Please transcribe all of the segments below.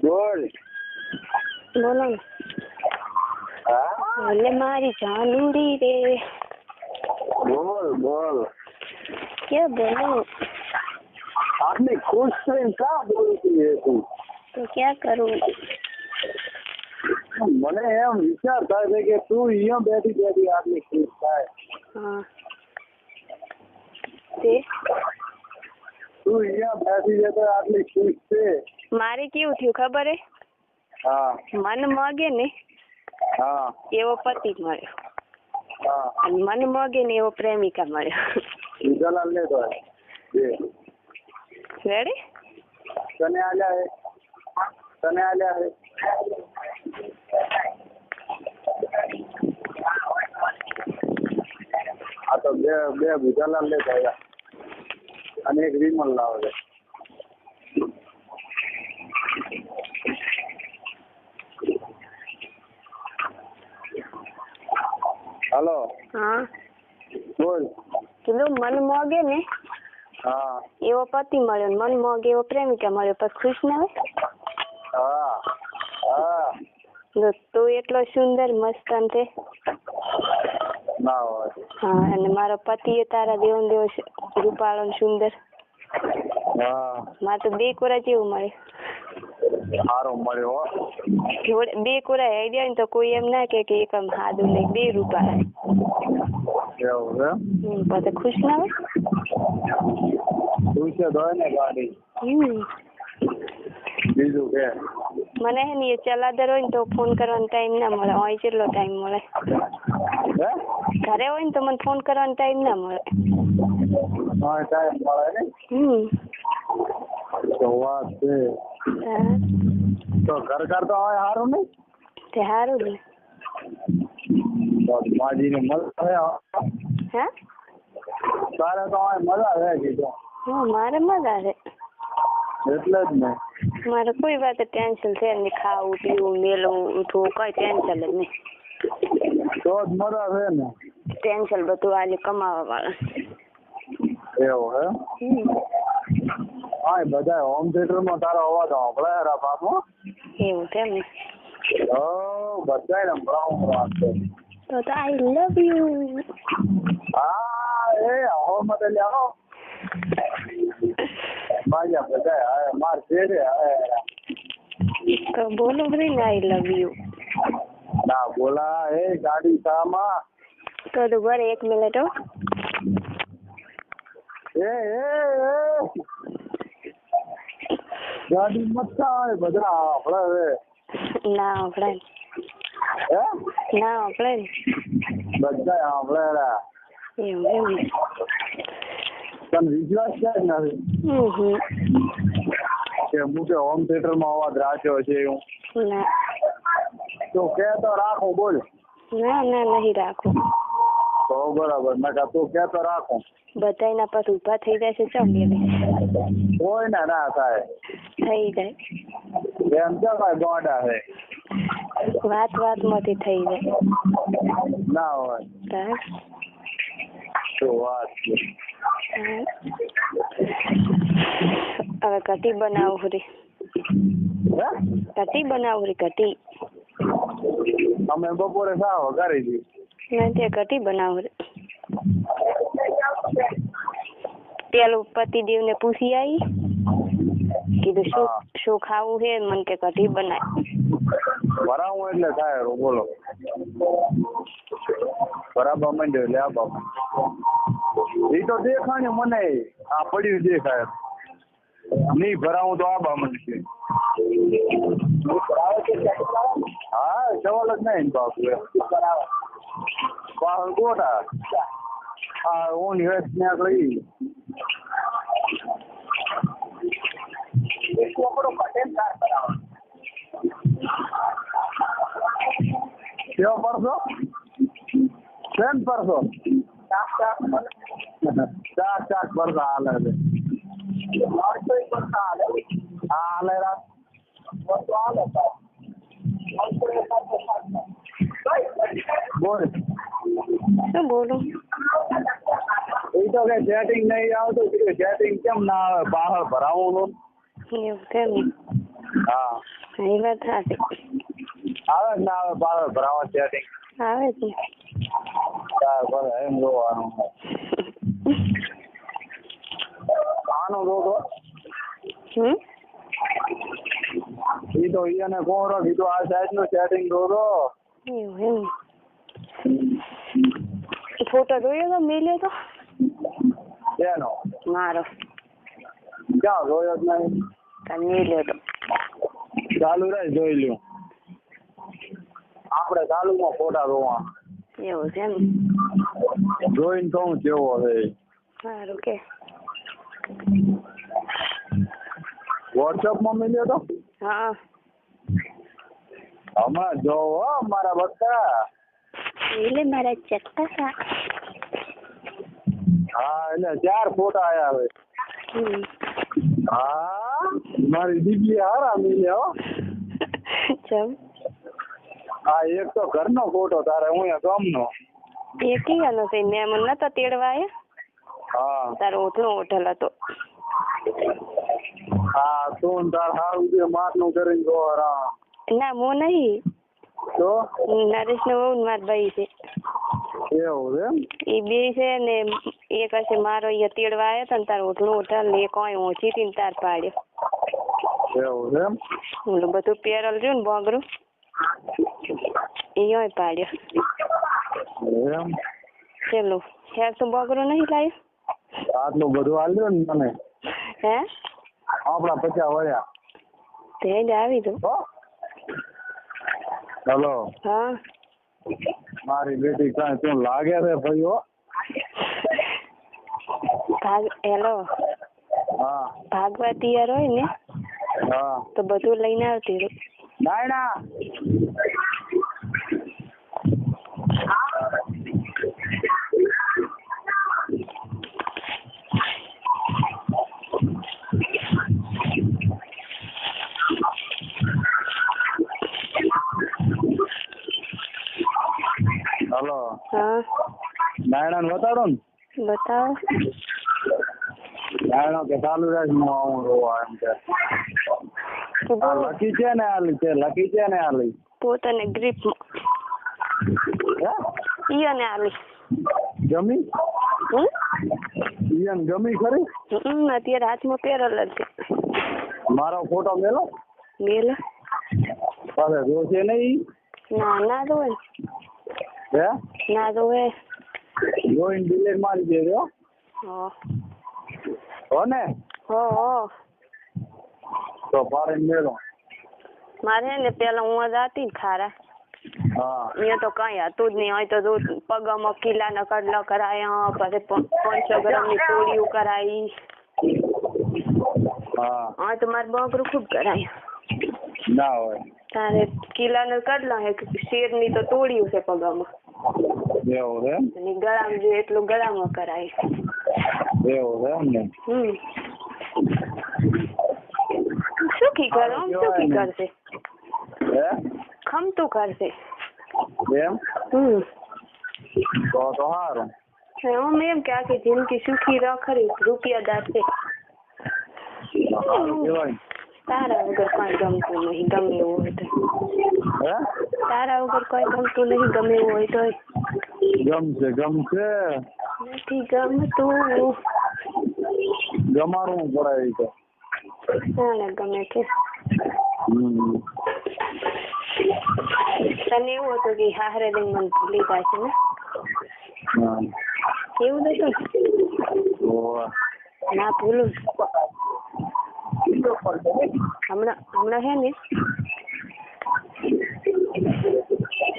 બોલ. બોલો ને. હા એટલે મારી જાનુડી રે. બોલ બોલ. क्या बोलूं? आपने खुश થઈને કા બોલતી હે તું? तो क्या करूं? મને એમ વિચાર થાય છે કે તું અહીંયા બેઠી બેઠી આટલી ખુશ થાય. हाँ તે તું અહીંયા બેઠી છે તો આટલી ખુશ છે. મારે કેવું થયું ખબર હે? હા મન મગે ને હા એવો પતિ મળ્યો, હા. અને મન મગે ને એવો પ્રેમિકા મળ્યો. જલાલ ને તો રેડી? તને આલ્યા હે, તને આલ્યા હે. આ તો બે ભૂજાલાલ લેતો આવ્યા અને એક વિમલ લાવે છે. હાલો હા બોલ. કીધું મન મગે ને હા એવો પતિ મળ્યો, ને મન મગે એવો પ્રેમિકા મળ્યો, પછી ખુશ ના હોય? હા હા. જો તું એટલો સુંદર મસ્ત છે. ના હોય. હા, અને મારો પતિ એ તારા દેવ રૂપાળો ને સુંદર. હા મારે તો બે કોરા જેવું મળે. સારો મળ્યો. જોડે બે કોરા આવી જાય ને તો કોઈ એમ ના કે એક આમ હાદું ને બે રૂપાળા. એવું છે. પછી ખુશ ના હોય? તું છે તો ને ગાડી. બીજું કે મને હે ને એ ચલાદર હોય ને તો ફોન કરવાનો ટાઈમ ના મળે. હોય કેટલો ટાઈમ મળે? હે ઘરે હોય ને તો મને ફોન કરવાનો ટાઈમ ના મળે. હા ટાઈમ મળે ને. તો વાત છે. તો ઘર તો હવે સારું નહીં. તે સારું ને. તો માજી ને મજા હા તારે તો હવે મજા આવે કીધું. હા મારે મજા છે. એટલે જ ને. મારે કોઈ વાત ટેન્શન છે નહીં. ખાવું પીવું મેળવું ઉઠવું કઈ ટેન્શન જ નહીં. તો જ મજા છે ને. ટેન્શન બધું આજે કમાવા વાળા. એવું હે? હા બધા હોમ થિયેટર માં તારો અવાજ સાંભળાય રા બાપુ. એવું છે ને. બધા સંભળાવું છે. તો આઈ લવ યુ. હા એ હો મત લ્યાવો માજા બધા માર છેડે તો બોલો ભાઈ ને આઈ લવ યુ. ના બોલા એ ગાડી સામા તો ઘરે 1 મિનિટ હો. એ ગાડી મત આવે બધા આપણે ના આપણે હે ના આપણે બધા આપણે એવું તને વિશ્વાસ છે જ નથી કે હું કે હોમ થિયેટર માં અવાજ રાખ્યો છે હું? ના તો કે તો રાખો બોલ. ના ના નહીં રાખો. તો બરાબર નકા તું કે તો રાખો. બધાયના પાસ ઊભા થઈ જાય છે. ચમ કોઈ ના થાય. થઈ જાય એમ તો ભાઈ ગોડા છે. વાત માંથી થઈ જાય. ના હોય તો વાત છે. હવે કઢી બનાવું રે. કઢી બનાવું રે કઢી. અમે બપોરે શા વઘારી હતી. ના તે કઢી બનાવું રે. પેલું પતિદેવ ને પૂછી આવી કીધું શું ખાવું છે. મને કે કઢી બનાય. ભરાવું એટલે થાય બોલો. બરાબર મંડ્યો એટલે આ બાપા એ તો દેખાય મને. આ પડ્યું દેખાય નહીં ભરાવું તો આ બામણ છે. હા સવાલ જ નહીં બાપુ. પાહલ ગોટા હા હું હેઠ ત્યાં ગઈ. કેવો પરસો કેમ પરસો ચાક પરસો હાલે છે. હા હાલે રાત બોલ. શું બોલું? એ તો કઈ સેટિંગ નહીં આવતું, સેટિંગ કેમ ના આવે? બહાર ભરાવું એવું કેમ? હા એ વાત સાચી. આવે જ ના આવે બહાર ભરાવા સેટિંગ? આવે જ ને. એમ જોવાનું આનો જોતો ઈ તો એને કોણ કીધું આ સાઈડ નું સેટિંગ જોતો. એવું એમ. ફોટો જોયો તો મેલ્યો તો એનો મારો ક્યાં જોયો જ નહીં? મેલ્યો તો ચાલુ રહે જોઈ લ્યો. આપણે ચાલુમાં ફોટા જોવા. એવું છે એમ. જોઈને કહું કેવો છે. સારું કે વોટ્સઅપ માં મળ્યો તો? હા હમણાં જોવો મારા બચ્ચા. એટલે મારા ચક્કા. હા એટલે 4 ફોટા આયા હવે. હા મારી દીદી હારા મળ્યા. ચમ હા એક તો ઘરનો ફોટો તારે હું ગામનો. એ કીવાનો છે મેં મને નતો તેડવા આયા. હા તારો ઓઠલો હોટલ હતો. હા તું તાર હારું જે માટનું કરીને જોરા. ના મો નહીં તો નરેશ ને બહુ માર ભાઈ છે. એવું એમ? એ બે છે ને એક હશે મારો અહીંયા તેડવા આવ્યો તો ને તાર ઓઠલો હોટલ ને કોઈ ઓછી થી તાર પાડ્યો. એવું એમ? ઓલું બધું પેરલ રહ્યું ને બોગરું એ પાડ્યો. એમ ચેલું હેર તો બોગરું નહીં લાવ્યું. આટલું બધું આલ્યો ને મને. હે આપડા 50 વળ્યા. તે જ આવી દો. હેલો હા મારી બેટી કાંઈ તું લાગે છે ભાઈઓ? હેલો હા ભાગવા તૈયાર હોય ને હા તો બધું લઈને આવતી રહું. નાયણા હેલો હા નાયણા બતાડો ને. બતાવો. નાયણો કે ચાલુ રહે હું આવું રોવા એમ કે. આ લકી છે ને આલી છે લકી છે ને આલી પોતાને ગ્રીપ હે ઈયોને આલી ગમી ઈયન ગમી ખરી? અત્યારે હાથમાં પેરલ જ છે. મારો ફોટો મેલો મેલ પાછે જોશે નહીં? ના ના જોવે હે ના જોવે જોઈને ડિલીટ મારી દેજો હો ને. હો તો પાડીને મેલો. મારે ને પેલા હું જ હતી ખારા હા અહીંયા તો કઈ હતું જ નહીં. હોય તો પગમાં કિલ્લાના કડલા કરાયા પછી 500 ગ્રામની પૂરીઓ કરાવી. હા હા તો મારે બકરું ખૂબ કરાયા. ના હોય તારે કિલ્લાના કડલા હે શેરની તો તોડ્યું છે પગમાં. એવું છે અને ગળામાં જોઈએ એટલું ગળામાં કરાય. એવું છે એમ ને. સુખી કરો સુખી કરશે હે ખમતું કરશે એમ તો સારું. હું એમ કે આખી જિંદગી સુખી ખરી રૂપિયાદાર છે. તારા વગર કોઈ ગમતું નહીં ગમે એવું હોય તો. તારા વગર કોઈ ગમતું નહીં ગમે એવું હોય તો. ગમશે નથી ગમતું ગમાડવું પડે તો. ના ગમે કે તને એવું હતું કે હારે દઈને મને ભૂલી જાય છે ને એવું જ હતું ના ભૂલું હમણાં હે ને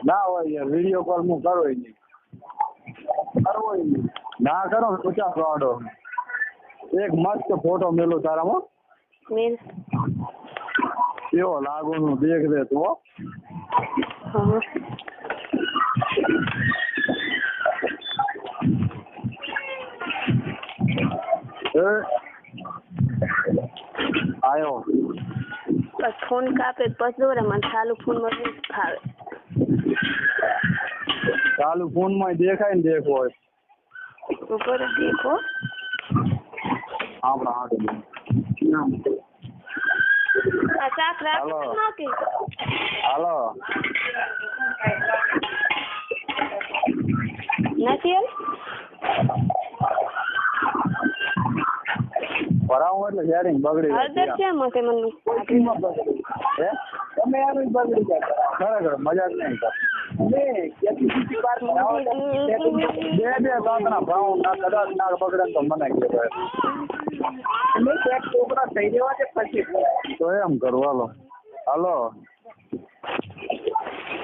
ના હોય યાર વિડીયો કોલ હું કરો નહીં ના કરો 50 વાળો એક મસ્ત ફોટો મેલો તારામાં મેલ કેવો લાગુ નું દેખ દે તું. હા આયો બસ ફોન કાપે પછી દોરે મને ચાલુ ફોન માં ફાવે. ચાલુ ફોન માં દેખાય ને દેખો હોય ઉપર દેખો આપણા હાટું આ શાક હાલો. રાખી હાલો નથી ભરાવું એટલે શેરિંગ બગડી હળદર જાય કેમ હશે મને હે તમે આવી બગડી જાય ખરેખર મજાક નહીં કર બે કાંકના ભાવ ના કદાચ ના બગડે તો મને કહેવાય છોકરા થઈ જવા છે પછી તો એમ કરું હાલો હાલો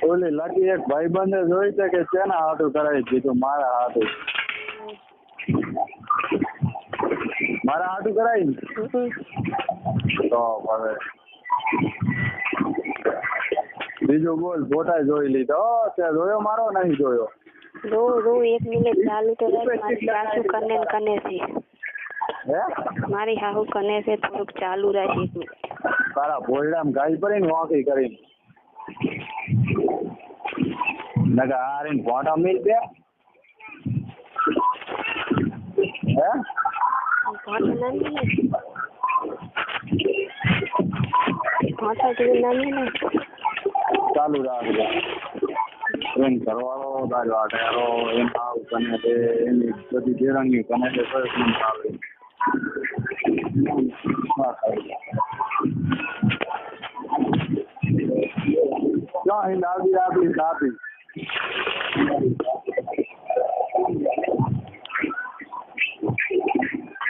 ઓલી લકી એક ભાઈબંધે જોઈ છે કે શેના હાથું કરાવી દીધું મારા હાથું કરાવી ને તો હવે બીજું બોલ ફોટા જોઈ લીધો તે જોયો મારો નહીં જોયો રો 1 મિનિટ ચાલુ તો રાખ મારી સાસુ કને છે હે મારી હાહુ કને છે થોડુંક ચાલુ રાખ 1 મિનિટ તારા ભોયડામ ગાય પડીને વાંકી કરીને નકા હારીને ફોટા મિલ દે હે ચાલુ રાખજો એમ કરવાનો તાજો આટેરો એમ આવ કને તે એની બધી દેરાંગી કને તે સરસ નહીં આવે અહીં લાવી આપી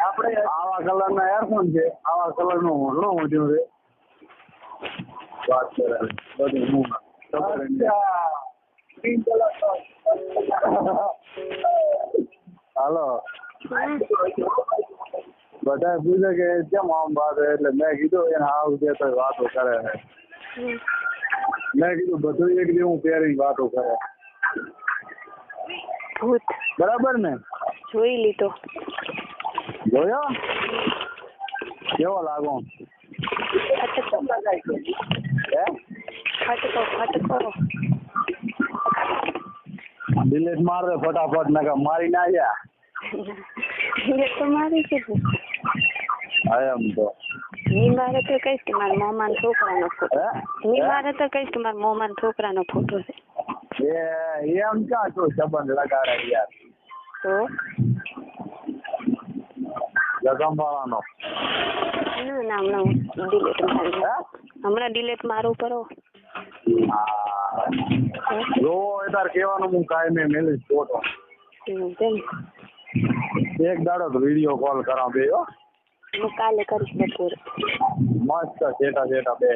આપણે આવા કલરના એરફોન છે આવા કલરનો હોડલો મોટ્યો છે વાત કરે બધું હું હાલો બધા પૂછે કે કેમ આમ વાત એટલે મેં કીધું એને આવું છે તો વાતો કરે મેં કીધું બધું એક જેવું પહેરી વાતો કરે ભૂત બરાબર ને જોઈ લીધો જોયો કેવો લાગો ફટકો ડિલીટ માર દે ફટાફટ નકા મારી ના જા ડિલીટ તો મારી છે એમ તો ની મારે તો કઈશ કે મારા મોમાન છોકરાનો ફોટો ની મારે તો કઈશ કે મારા મોમાન છોકરાનો ફોટો છે એમ ક્યાં તો સંબંધ લગાડે યાર તો જગમવાળાનો ના હમણાં ડિલીટ મારું કરો જો એ તાર કહેવાનું હું કાંઈ મેલીશ ફોટો એક દાડો તો વિડીયો કોલ કરાવ બે હો હું કાલે કરીશ બપોરે મસ્ત જેટા બે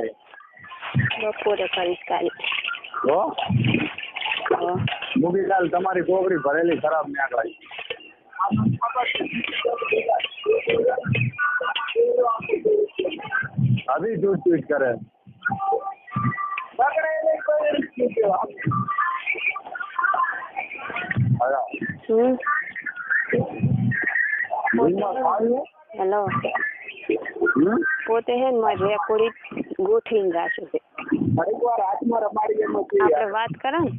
બપોરે કરીશ કાલે હો મૂકી કાલ તમારી કોકરી ભરેલી ખરાબ નીકળાય અભી જૂઠ ટ્વીટ કરે હેલો પોતે હે ને મારી રેકોર્ડિંગ ગોઠવીને રાખ્યું છે આપણે વાત કરો ને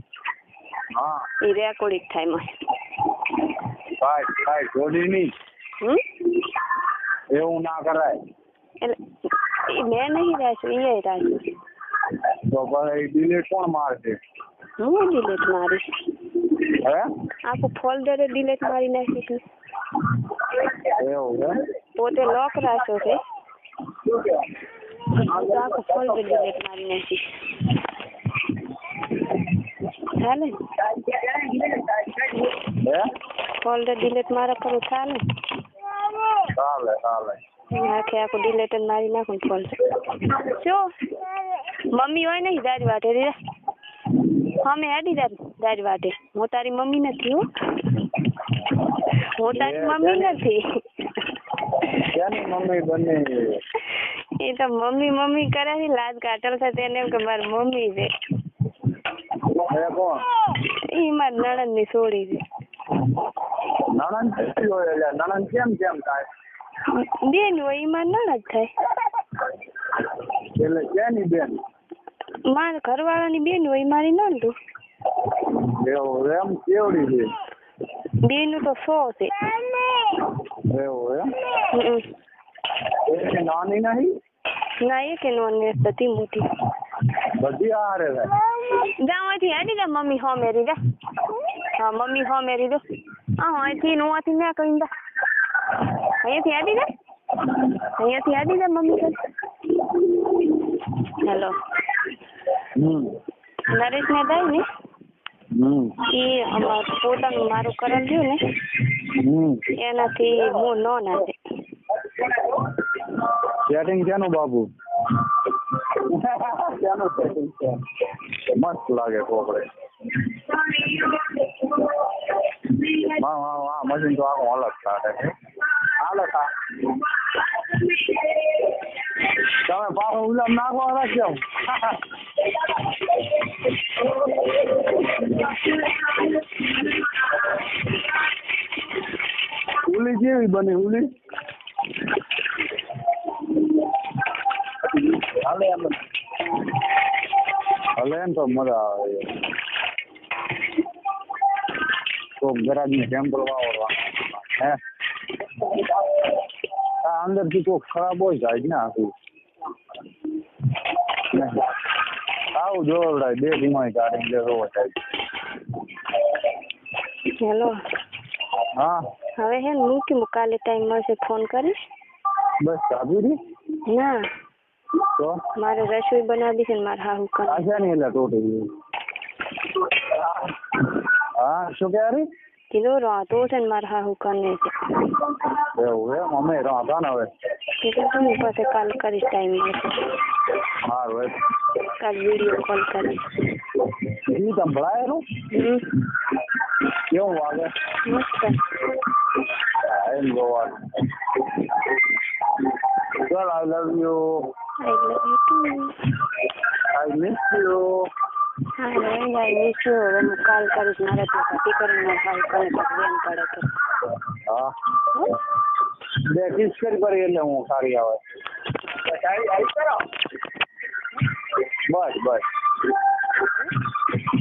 હા એ રેકોર્ડિંગ થાય માં કાંઈ જોડી નહીં એવું ના કરાય એટલે મેં નહીં રાખ્યું એ રાખ્યું તો ભાઈ ડિલીટ કોણ મારશે હું ડિલીટ મારીશ હે આખું ફોલ્ડર ડિલીટ મારી નાખીશ એવું હે પોતે લોક રાખ્યો છે આખું ફોલ્ડર ડિલીટ મારી નાખીશ ચાલે હે ફોલ્ડર ડિલીટ મારા કરું ચાલે આખું ડિલીટ જ મારી નાખું ફોલ્ડર શું મમ્મી હોય ને દાજ વાટે રે અમે હેડી દાજ વાટે હું તારી મમ્મી નથી હું તારી મમ્મી નથી મમ્મી બને એ તો મમ્મી કરે છે લાજ કાટલ છે તેને એમ કે મારી મમ્મી છે કોણ એ મારી નણંદ ની છોડી છે નણંદ કેમ થાય બેન હોય એમાં નણંદ થાય એટલે ક્યાંની બેન મારા ઘરવાળાની બેન હોય મારી નણંદ એવું એમ કેવડી છે બેયનું તો 100 છે. એવું એમ? હમ. એ નાની નહીં? ના એ કે નોન વેજ બધી મોટી. બધી આરે છે. જા અહીંથી હેડી જા મમ્મી હો મેરી જા. હા મમ્મી હો મેરી દો. હા અહીંથી નોવાથી ના કઈ જા. અહીંયાથી હેડી જા. અહીંયાથી હેડી જા મમ્મી કઈ. હેલો. નરેશ ને દઈ ને એ પોતાનું મારું કરેલ રહ્યું ને એનાથી હું નો ના છે. સેટિંગ છે નું બાબુ? ક્યાંનું સેટિંગ છે? મસ્ત લાગે કોપડે. હા મશીન તો આખું અલગ કાઢે છે. હાલો તા તમે પાછો ઉલામ નાખવા રાખ્યો. ઉલી કેવી બની ઉલી? હાલે એમ તો મજા આવે. તો ગરાજ ની સેમ્પલ વાવડવા હે અંદર થી તો ખરાબ હોય જાય ને આખું. આવું જોરદાર 2 દી કાઢી લે રોવા થાય. હેલો. હા હવે હે મૂકી કાલે ટાઈમ મળશે ફોન કરીશ. બસ કાબુરી ના તો મારે રસોઈ બનાવી છે ને મારે હાહુ કરે. આશા નહીં એટલે ટોટલી. હા શું કહે રે? કીધું રાતો છે ને મારે હાહુ કરને છે. એવું એમ? અમે રાધા ને હવે કીધું તું પાસે કાલ કરીશ ટાઈમ મળશે. સારું કાલ વિડીયો કોલ કરીશ. એ સંભળાયેલું કેવું વાગે? મસ્ત. એમ જોવાનું. ચાલ I love you. I love you too. I miss you. હા આઈ મિસ યુ. હવે હું કાલ કરીશ. મારે તો પાર્ટી કરીને મારે હાહુ કરે તો બેન પડે તો. હા 2 કિસ કરી એટલે હું સારી આવે. બસ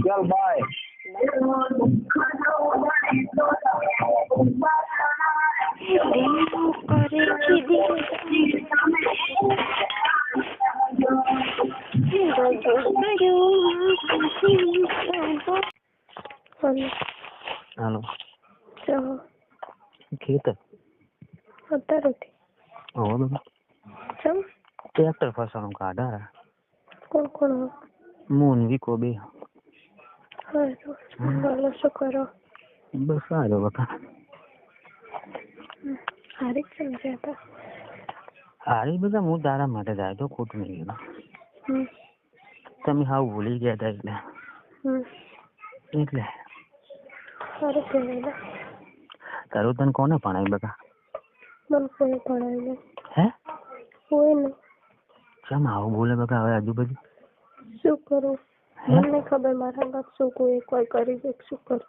ચાલ બાય. હાલો ખેતર અત્યારે હો બાબા ચમ ટ્રેક્ટર ફસવાનું કાઢા કોણ કોણ મોન વિકો બે. હા શું કરો? બસ સારો બકા. હારી જ છે હતા. હારી બધા હું તારા માટે જાય તો ખોટું નહીં ગયેલો. તમે હાવ ભૂલી ગયા હતા એટલે સારું કહેવાય. તારું તને કોને ભણાય બકા? મને કોઈ ભણાય નહીં. હે કોઈ નહીં. ચમ આવું બોલે બકા હવે આજુબાજુ? શું કરું મને ખબર મારા બાપ શું કોઈ કરી દે શું કરું.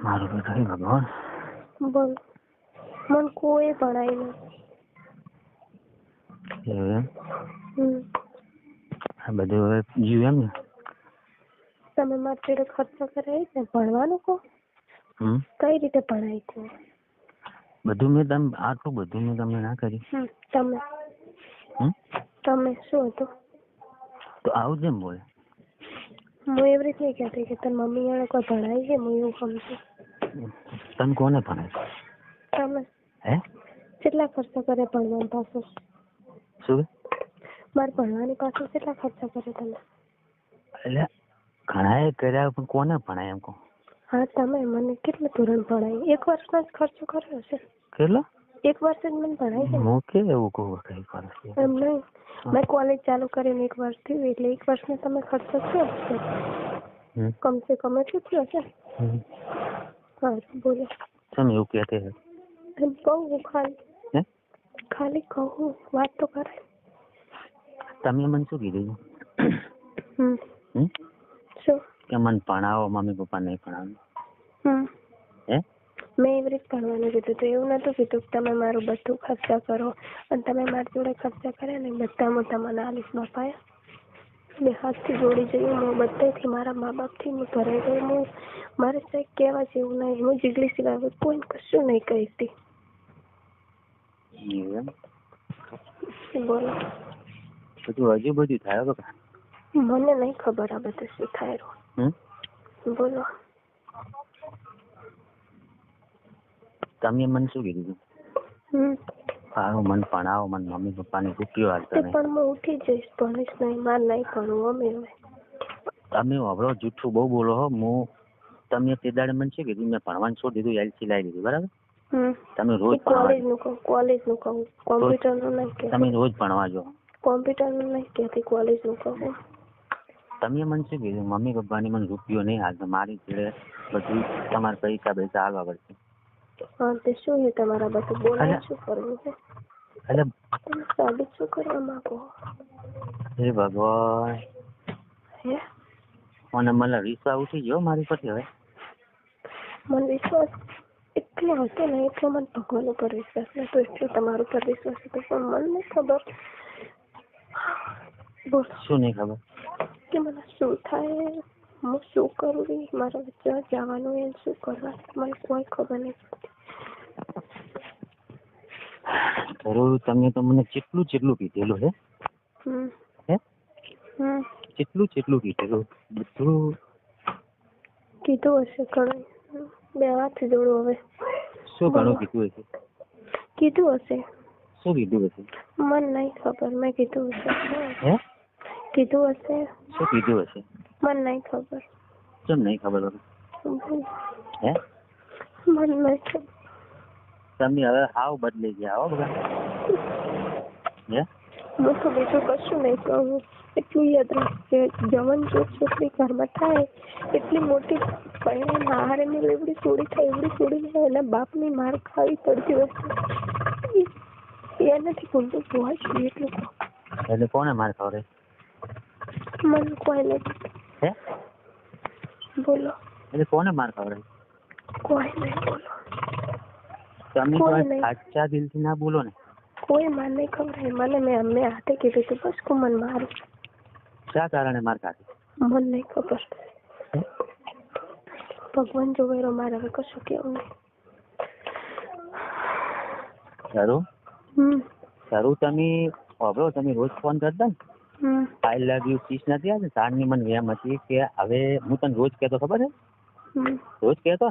મારું બેટા ભગવાન બોલ મને કોઈ ભણાય નહીં. એવું એમ? આ બધું હવે જીવ એમ ને? તમે મારી જોડે ખર્ચો કરાવી ને ભણવાનું કહો કઈ રીતે ભણાય છે? બધું મેં તમે આટલું બધું મેં તમને ના કર્યું. તમે શું હતું? તો આવું જેમ બોલે. હું એવી રીતે નહીં કહેતી કે તારી મમ્મી એને કોઈ ભણાય છે. હું એવું સમજુ. તને કોને ભણાય? તમે હે કેટલા ખર્ચા કરે ભણવાની પાછળ? શું મારે ભણવાની પાછળ કેટલા ખર્ચા કરે તમે? એટલે ઘણા એ કર્યા પણ કોને ભણાય એમ કહો? હા તમે મને કેટલું ધોરણ ભણાય? 1 વર્ષનો જ ખર્ચો કર્યો છે. કેટલો? 1 વર્ષ જ મને ભણાય છે. હું કે એવું કહું કઈ વર્ષ એમ નહીં મેં કોલેજ ચાલુ કરીને 1 વર્ષ થયું એટલે 1 વર્ષનો તમે ખર્ચો થયો છે કમસે કમ એટલું થયો છે. હા બોલો. તમે એવું કહેતે એમ કહું ખાલી કહું વાત તો કરે. તમે મને શું કીધું? શું કે મને ભણાવો મમ્મી પપ્પા નહીં ભણાવો? હે મેં એવી રીતે ભણવાનું કીધું તો એવું નતું કીધું કે તમે મારું બધું ખર્ચા કરો અને તમે મારી જોડે ખર્ચા કર્યા ને બધા હું તમને આલીશ બાપા. બે હાથથી જોડી જઈએ. હું બધાથી મારા મા બાપથી હું ભરાઈ ગઈ. હું મારે સાહેબ કહેવા જેવું નહીં. હું જીગલી સિવાય કોઈને કશું નહીં કહેતી. બોલો બધું હજુ બધું થાય બકા. મને નહીં ખબર આ બધું શું થાય રહ્યું. બોલો તમે મને શું કીધું? સારું મન ભણાવો, મને મમ્મી પપ્પાની રૂપિયો હાલતા નહીં. પણ હું ઉઠી જઈશ, ભણીશ નહીં, માર નહીં ભણવું. અમે તમે હવળો જૂઠું બહુ બોલો હો. હું તમે તે દાડે મને શું કીધું? મેં ભણવાનું છોડી દીધું, એલસી લાવી દીધું, બરાબર? તમે રોજ કોલેજનું કહું, કોલેજનું કહું, કોમ્પ્યુટરનું નહીં કે. તમે રોજ ભણવા જો. કોમ્પ્યુટરનું નહીં કહેતી, કોલેજનું કહું. તમે મને શું કીધું? મમ્મી પપ્પાની મને રૂપિયો નહીં હાલતો, મારી જોડે બધું તમારે પૈસા પૈસા આગળ પડશે. હા તે શું છે તમારા બધું બોલાય શું કરવું છે? એટલે તમે સાબિત શું કરવા માંગો? હે ભગવાન, હે મને મને વિશ્વાસ ઉઠી ગયો મારી પરથી. હવે મને વિશ્વાસ એટલો હતો ને, એટલો મને ભગવાન ઉપર વિશ્વાસ નતો, એટલો તમારા ઉપર વિશ્વાસ હતો. પણ મને નહીં ખબર. બોલ શું નહીં ખબર કે મને શું થાય, હું શું કરું, મારા વચ્ચે જવાનું એ શું કરવા, મને કોઈ ખબર નહીં પડતી. જરૂર તમે તો મને જેટલું કીધેલું હે હે જેટલું કીધેલું બધું કીધું હશે ઘણું. બે હાથ જોડો હવે. શું ઘણું કીધું હશે? કીધું હશે. શું કીધું હશે? મને નહીં ખબર. મેં કીધું હશે. હે કીધું હશે. શું કીધું હશે? મને નહીં ખબર. કેમ નહીં ખબર? હે મને નહીં ખબર. તમે હવે હાવ બદલી ગયા હો બધા. હે હું તો બીજું કશું નહીં કહું. એટલું યાદ રાખજે, જવાન જો છોકરી ઘરમાં થાય એટલી મોટી પહેણે હારેની એવડી સોડી થાય, એવડી સોડી થાય, એના બાપની માર ખાવી પડતી હશે. એ નથી બોલતું જોવા જોઈએ એટલું. એટલે કોને માર ખવડે? મને કોઈ નથી. હે બોલો એટલે કોને માર ખવડે? કોઈ નહીં. બોલો તમે સાચા દિલથી ના બોલો ને. કોઈ માર નહીં ખબર. મને મેં હાથે કીધું હતું બસ કો મને મારું. શા કારણે માર ખાધી? મને નહીં ખબર. ભગવાન જોવેરો, મારે હવે કશું કેવું નહીં. સારું તમે વાપરો, તમે રોજ ફોન કરતા ને આઈ લવ યુ કિસ નથી આવે તારની મને એમ હતી કે હવે હું તને રોજ કહેતો, ખબર છે? રોજ કહેતો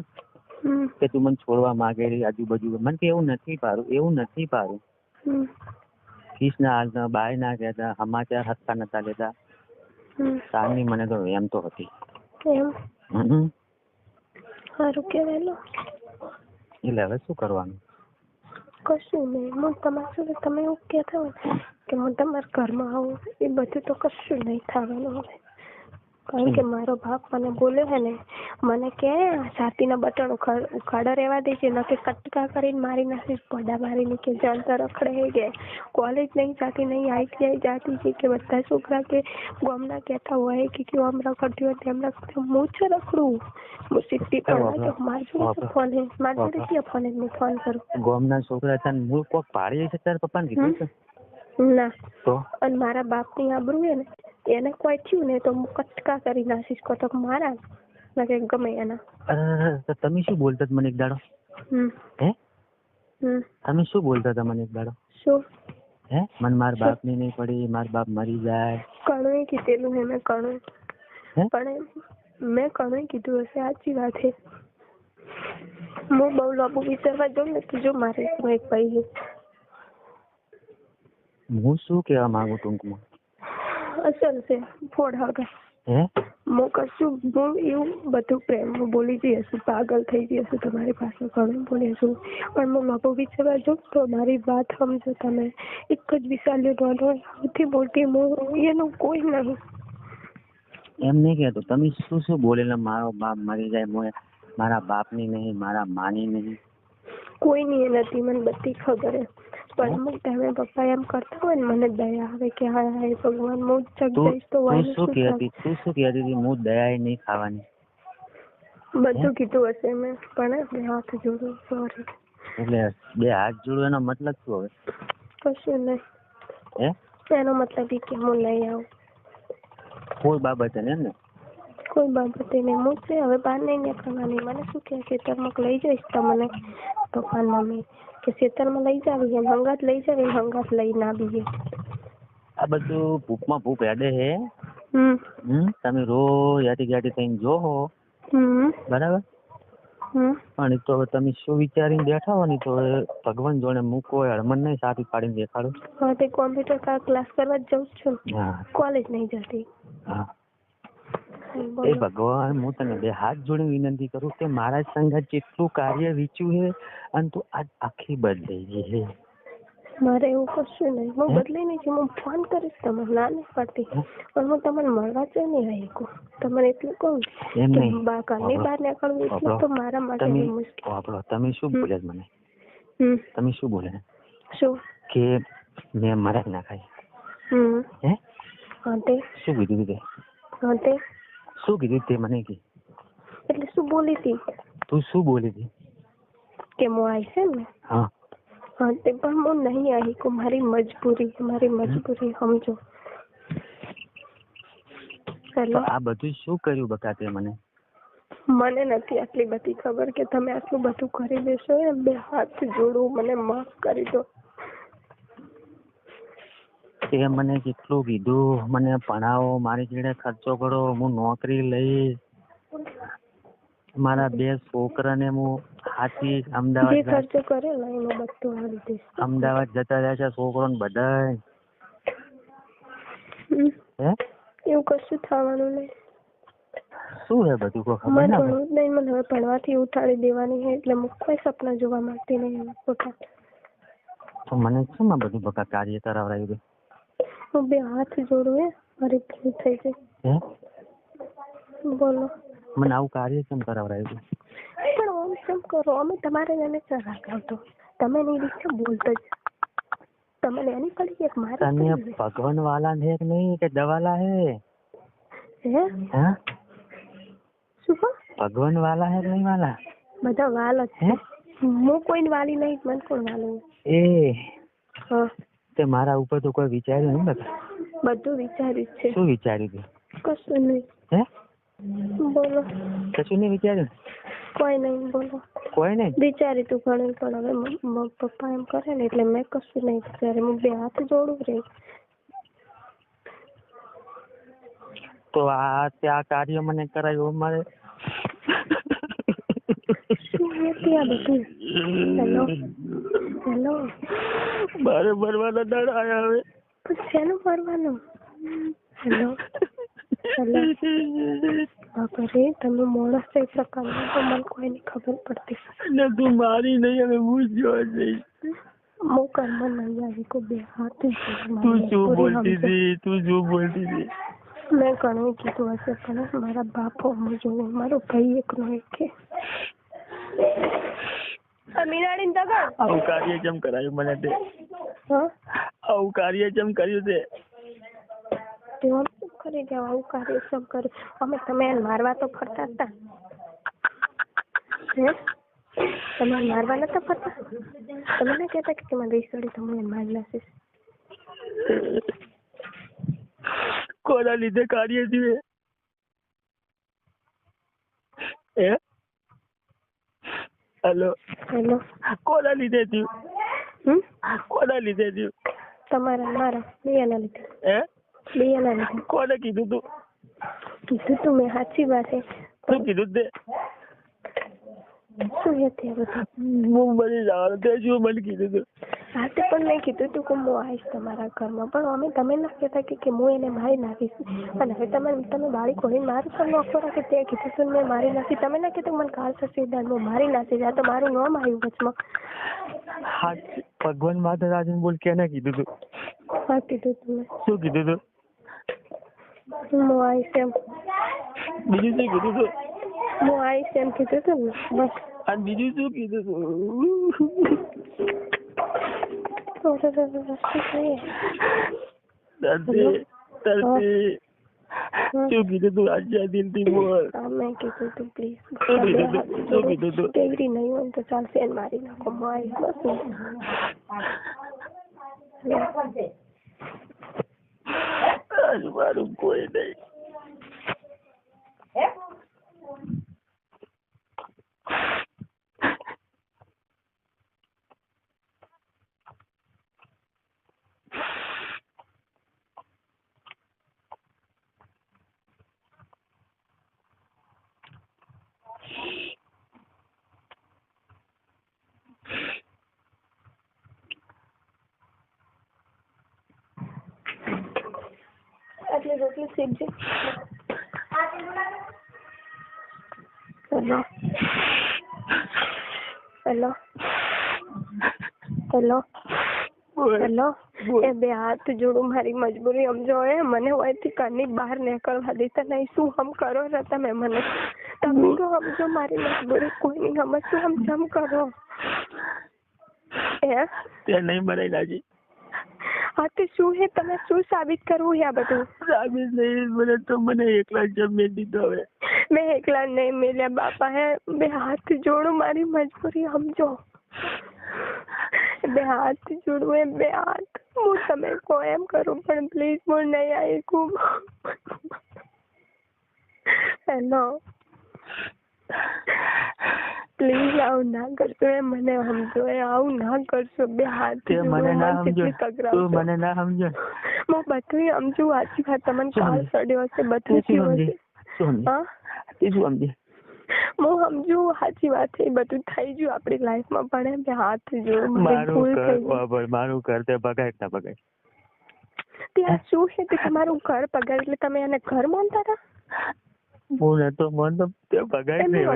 કે તું મને છોડવા માંગે આજુબાજુ. મને કે એવું નથી પારું. કિસ ના હાલતા, બાય ના કહેતા, સમાચાર હસતા નતા લેતા. તારની મને તો એમ તો હતી. સારું કહેવાય. એટલે હવે શું કરવાનું? કશું નહીં. હું તમારા જોડે તમે એવું કહેતા હોય કે હું તમારા ઘરમાં આવું, એ બધું તો કશું નહીં થવાનું હવે. કારણ કે મારો બાપ મને બોલ્યો છે ને, મને કે છાતીના બટન ઉખાડા રહેવા દેજે, ન કે કટકા કરીને મારી નાખીશ, પોડા મારીને કે જણતા રખડે કે કોલેજ નહીં જાતી, નહીં ITI જાતી છે, કે બધા છોકરા કે ગામના કહેતા હોય કે આમ રખડતી હોય તેમ રખડતી. હું જ રખડું. હું સિટી પર મારી જોડે ફોન હે, મારી જોડે ક્યાં ફોન હે? હું ફોન કરું. ગામના છોકરા તને મૂળ કોક પાડી છે તારા પપ્પાને કીધું છે? ના તો. અને મારા બાપની આબરૂ હે ને, એને કોઈ થયું ને તો હું કટકા કરી નાખીશ, કોટક મારા ના કે ગમે એના. તમે શું બોલતા મને એક દાડો? હે તમે શું બોલતા હતા મને એક દાડો? શું? હે મને મારા બાપ ની નહીં પડી, મારા બાપ મરી જાય. કણું કીધેલું હે મેં, કણું. પણ મેં કણું કીધું હશે, સાચી વાત છે. હું બહુ લાંબુ વિચારવા જાઉં ને તો જો મારે એક ભાઈ. હું શું કહેવા માંગુ ટૂંકમાં? અસલ છે ફોડ હગા. હું કશું હું એવું બધું પ્રેમ હું બોલી જઈ હશું, પાગલ થઈ જઈ હશું તમારી પાસે, ઘણું બોલી હશું. પણ હું લાંબુ વિચારવા જાઉં તો મારી વાત સમજો તમે. એક જ વિચાર્યો દોડો સૌથી મોટી એનું કોઈ નહીં. એમ નહીં કહેતો. તમે શું બોલેલા? મારો બાપ મરી જાય, મારા બાપની નહીં, મારા માની નહીં, કોઈની એ નથી. મને બધી ખબર હે. પણ અમુક ટાઈમે પપ્પા એમ કરતા હોય ને, મને દયા આવે કે હા હા ભગવાન હું જગ જઈશ તો તું શું કહેતી હતી? હું દયા નહીં ખાવાની. બધું કીધું હશે મેં, પણ બે હાથ જોડું. સોરી. એટલે બે હાથ જોડું એનો મતલબ શું હવે? કશું નહીં. એનો મતલબ કે હું લઈ આવું. કોઈ બાબતે ને એમ ને? કોઈ બાબતે નહીં. હું છે હવે બહાર નહીં નીકળવાની. મને શું કહે ખેતરમાં લઈ જઈશ તમને પપ્પા મમ્મી કે ખેતરમાં લઈ જાવી એમ હંગાત લઈ જાવી હંગાત લઈને આવીએ. આ બધું ભૂપમાં ભૂપ હેડે હે. હમ તમે રોજ યાટી થઈને જોહો બરાબર, પણ એ તો તમે શું વિચારીને બેઠા હો ને તો ભગવાન જોડે મૂકો હળમન નહીં સાથી પાડીને દેખાડો. હા તે કોમ્પ્યુટર ક્લાસ કરવા જ જાઉં છું. કોલેજ નહીં જતી. હા એ ભગવાન હું તને બે હાથ જોડીને વિનંતી કરું કે મારા સંગાત જેટલું કાર્ય વીચ્યું છે અને તું આજ આખી બદલાઈ ગઈ છે. મારે એવું કશું નહીં. હું બદલાઈ નહીં છું. હું ફોન કરીશ તમને ના નહીં પાડતી પણ હું તમને મળવા જ નહીં આવી. તમને એટલું કહું એમ નહીં ઘરની બહાર નીકળવું એટલું તો મારા માટે મુશ્કેલ. તમે શું બોલ્યા મને? તમે શું બોલ્યા? શું કે મેં મરા ના ખાઈ? હે હા તે શું કીધું તે? હા તે શું કીધું તે મને કે? એટલે શું બોલી હતી? તું શું બોલી હતી? કે હું આવી છે ને. હા હા તે પણ હું નહીં આવી કો મારી મજબૂરી સમજો. હેલો આ બધું શું કર્યું બકા તે મને? મને નથી આટલી બધી ખબર કે તમે આટલું બધું કરી દેશો. બે હાથ જોડું મને માફ કરી દો. તે મને કેટલું કીધું મને ભણાવો મારી જોડે ખર્ચો કરો હું નોકરી લઈશ મારા 2 છોકરાને હું હાથી અમદાવાદ ખર્ચો કરે ને એનો બધું આવી દઈશ. અમદાવાદ જતા રહ્યા છે છોકરો બધા. હે એવું કશું થવાનું નહીં. શું હે બધું કોઈ ખબર મને ના ભણવું જ નહીં. મને હવે ભણવાથી ઉઠાડી દેવાની છે એટલે હું કોઈ સપના જોવા માંગતી નહીં. પોતા તો મને શું આ બધું બકા કાર્ય કરાવડાવ્યું? હું બે હાથ જોડું મારી ભૂલ થઈ ગઈ. હે બોલો મને આવું કાર્ય કેમ કરાવડાવ્યું? પણ આમ કેમ કરો? અમે તમારે એને ચરાગ આવતો તમે એની રીતે બોલતો જ તમને એની પડી એક મારે તને ભગવાન વાલા છે કે નહીં કે દવાલા હે? હે હા શું ભગવાન વાલા હે કે નહીં વાલા? બધા વાલ જ છે. હું કોઈને વાલી નહીં. મને કોણ વાલું? એ હા તે મારા ઉપર તો કોઈ વિચાર્યું નહીં બકા? બધું વિચાર્યું છે. શું વિચાર્યું તું? કશું નહીં. હે બોલો કશું નહીં વિચાર્યું? કોઈ નહીં. બોલો કોઈ નહીં વિચારી તું ઘણું પણ હવે પપ્પા એમ કરે ને એટલે મેં કશું નહીં વિચારે. હું બે હાથ જોડું રહી. તો આ કાર્ય મને કરાયું મારે શું હતી આ બધું? હેલો મારે મરવાના દાડા આયા હવે. પણ શેનું કરવાનું? હેલો બાપરે તમે માણસ છે એ પ્રકારનો તો મને કોઈની ખબર પડતી ને તું મારી નહીં હવે હું જોવા જઈશ. હું કર્મ નહીં આવી કોઈ બે હાથ તું શું બોલતી હતી? મેં ઘણું કીધું હશે પણ મારા બાપો હું જોઉં મારો ભાઈ એકનો એક મીનાડીને તગડ આવું કાર્ય કેમ કરાયું મને તે? આવું કાર્ય કેમ કર્યું તે? તેઓ કરી દેવા આવું કાર્ય સબ કર્યું. અમે તમે મારવા તો ફરતા હતા. હે તમે મારવા નતા ફરતા? તમે ના કહેતા કે તમારે રીસડી તો હું મારી નાખીશ. કોના લીધે કાર્ય થયું? હે હેલો કોના લીધે થયું? કોના લીધે થયું? તમારા મારા બેના લીધે. હે બેના લીધે. કોને કીધું તું? કીધું તું મેં સાચી વાત છે. શું કીધું તે? શું હતી બધું? હું બની જવાનું તે શું મને કીધું તું? હા તે પણ મેં કીધું તું કે હું આવીશ તમારા ઘરમાં પણ અમે તમે ના કહેતા કે હું એને મારી નાખીશ. અને હવે તમે બાળી ખોલીને મારું પણ નોખો રાખે તે કીધું તું મેં મારી નાખી. તમે ના કીધું મને કાલ થશે હું મારી નાખીશ. આ તો મારું નામ આવ્યું વચમાં. હા ભગવાન માતા રાજન બોલ કેને કીધું તું? હા કીધું તું. શું કીધું તું? હું આવીશ એમ. બીજું શું કીધું તું? હું આવીશ એમ કીધું તું ને બસ. અને બીજું શું કીધું તું? શું કીધું તું? આજે દિલથી બોલ. મેં કીધું તું પ્લીઝ. શું કીધું તું? કેવડી નહીં હોય તો ચાલશે મારી નાખો. હું આવીશ બસ. મારું કોઈ નહીં. રોટલી શેકજે. Hello hello hello hello. એ બે હાથ જોડું, મારી મજબૂરી સમજો. મને હોયથી ઘરની બહાર નીકળવા દેતા નહીં. શું હમ કરો છો તમે? મને તમે તો સમજો મારી મજબૂરી. કોઈ નહીં સમજતું. હમ કરો તે નહીં મરાઈ લાજી. હા તે શું હે? તમે શું સાબિત કરવું છે? આ બધું સાબિત નહીં. મને તો મને એકલા જમી દીધો. હવે મેં એકલા નહીં મેલ્યા બાપા. હે બે હાથ જોડું, મારી મજબૂરી સમજો. બે હાથ જોડું. એમ બે હાથ હું તમે કહો એમ કરું, પણ પ્લીઝ હું નહીં આવી. ખૂબ હેલો પ્લીઝ આવું ના કરશો. એ મને સમજો. આવું ના કરશો. બે હાથ મને ના સમજો. તું મને ના સમજો. હું બધું સમજુ. સાચી વાત. તમને કાલ સડ્યો હશે બધું થયું હશે. હા તે શું સમજે? હું સમજુ. સાચી વાત છે. બધું થઈ ગયું આપણી લાઈફમાં. પણ બે હાથ જોડું. મારું ઘર તે બગાડ ના બગાડ. ત્યાં શું છે? તે તમારું ઘર પગાર એટલે તમે એને ઘર માનતા હતા? હું નતો માનતો. તે બગાડ નહીં.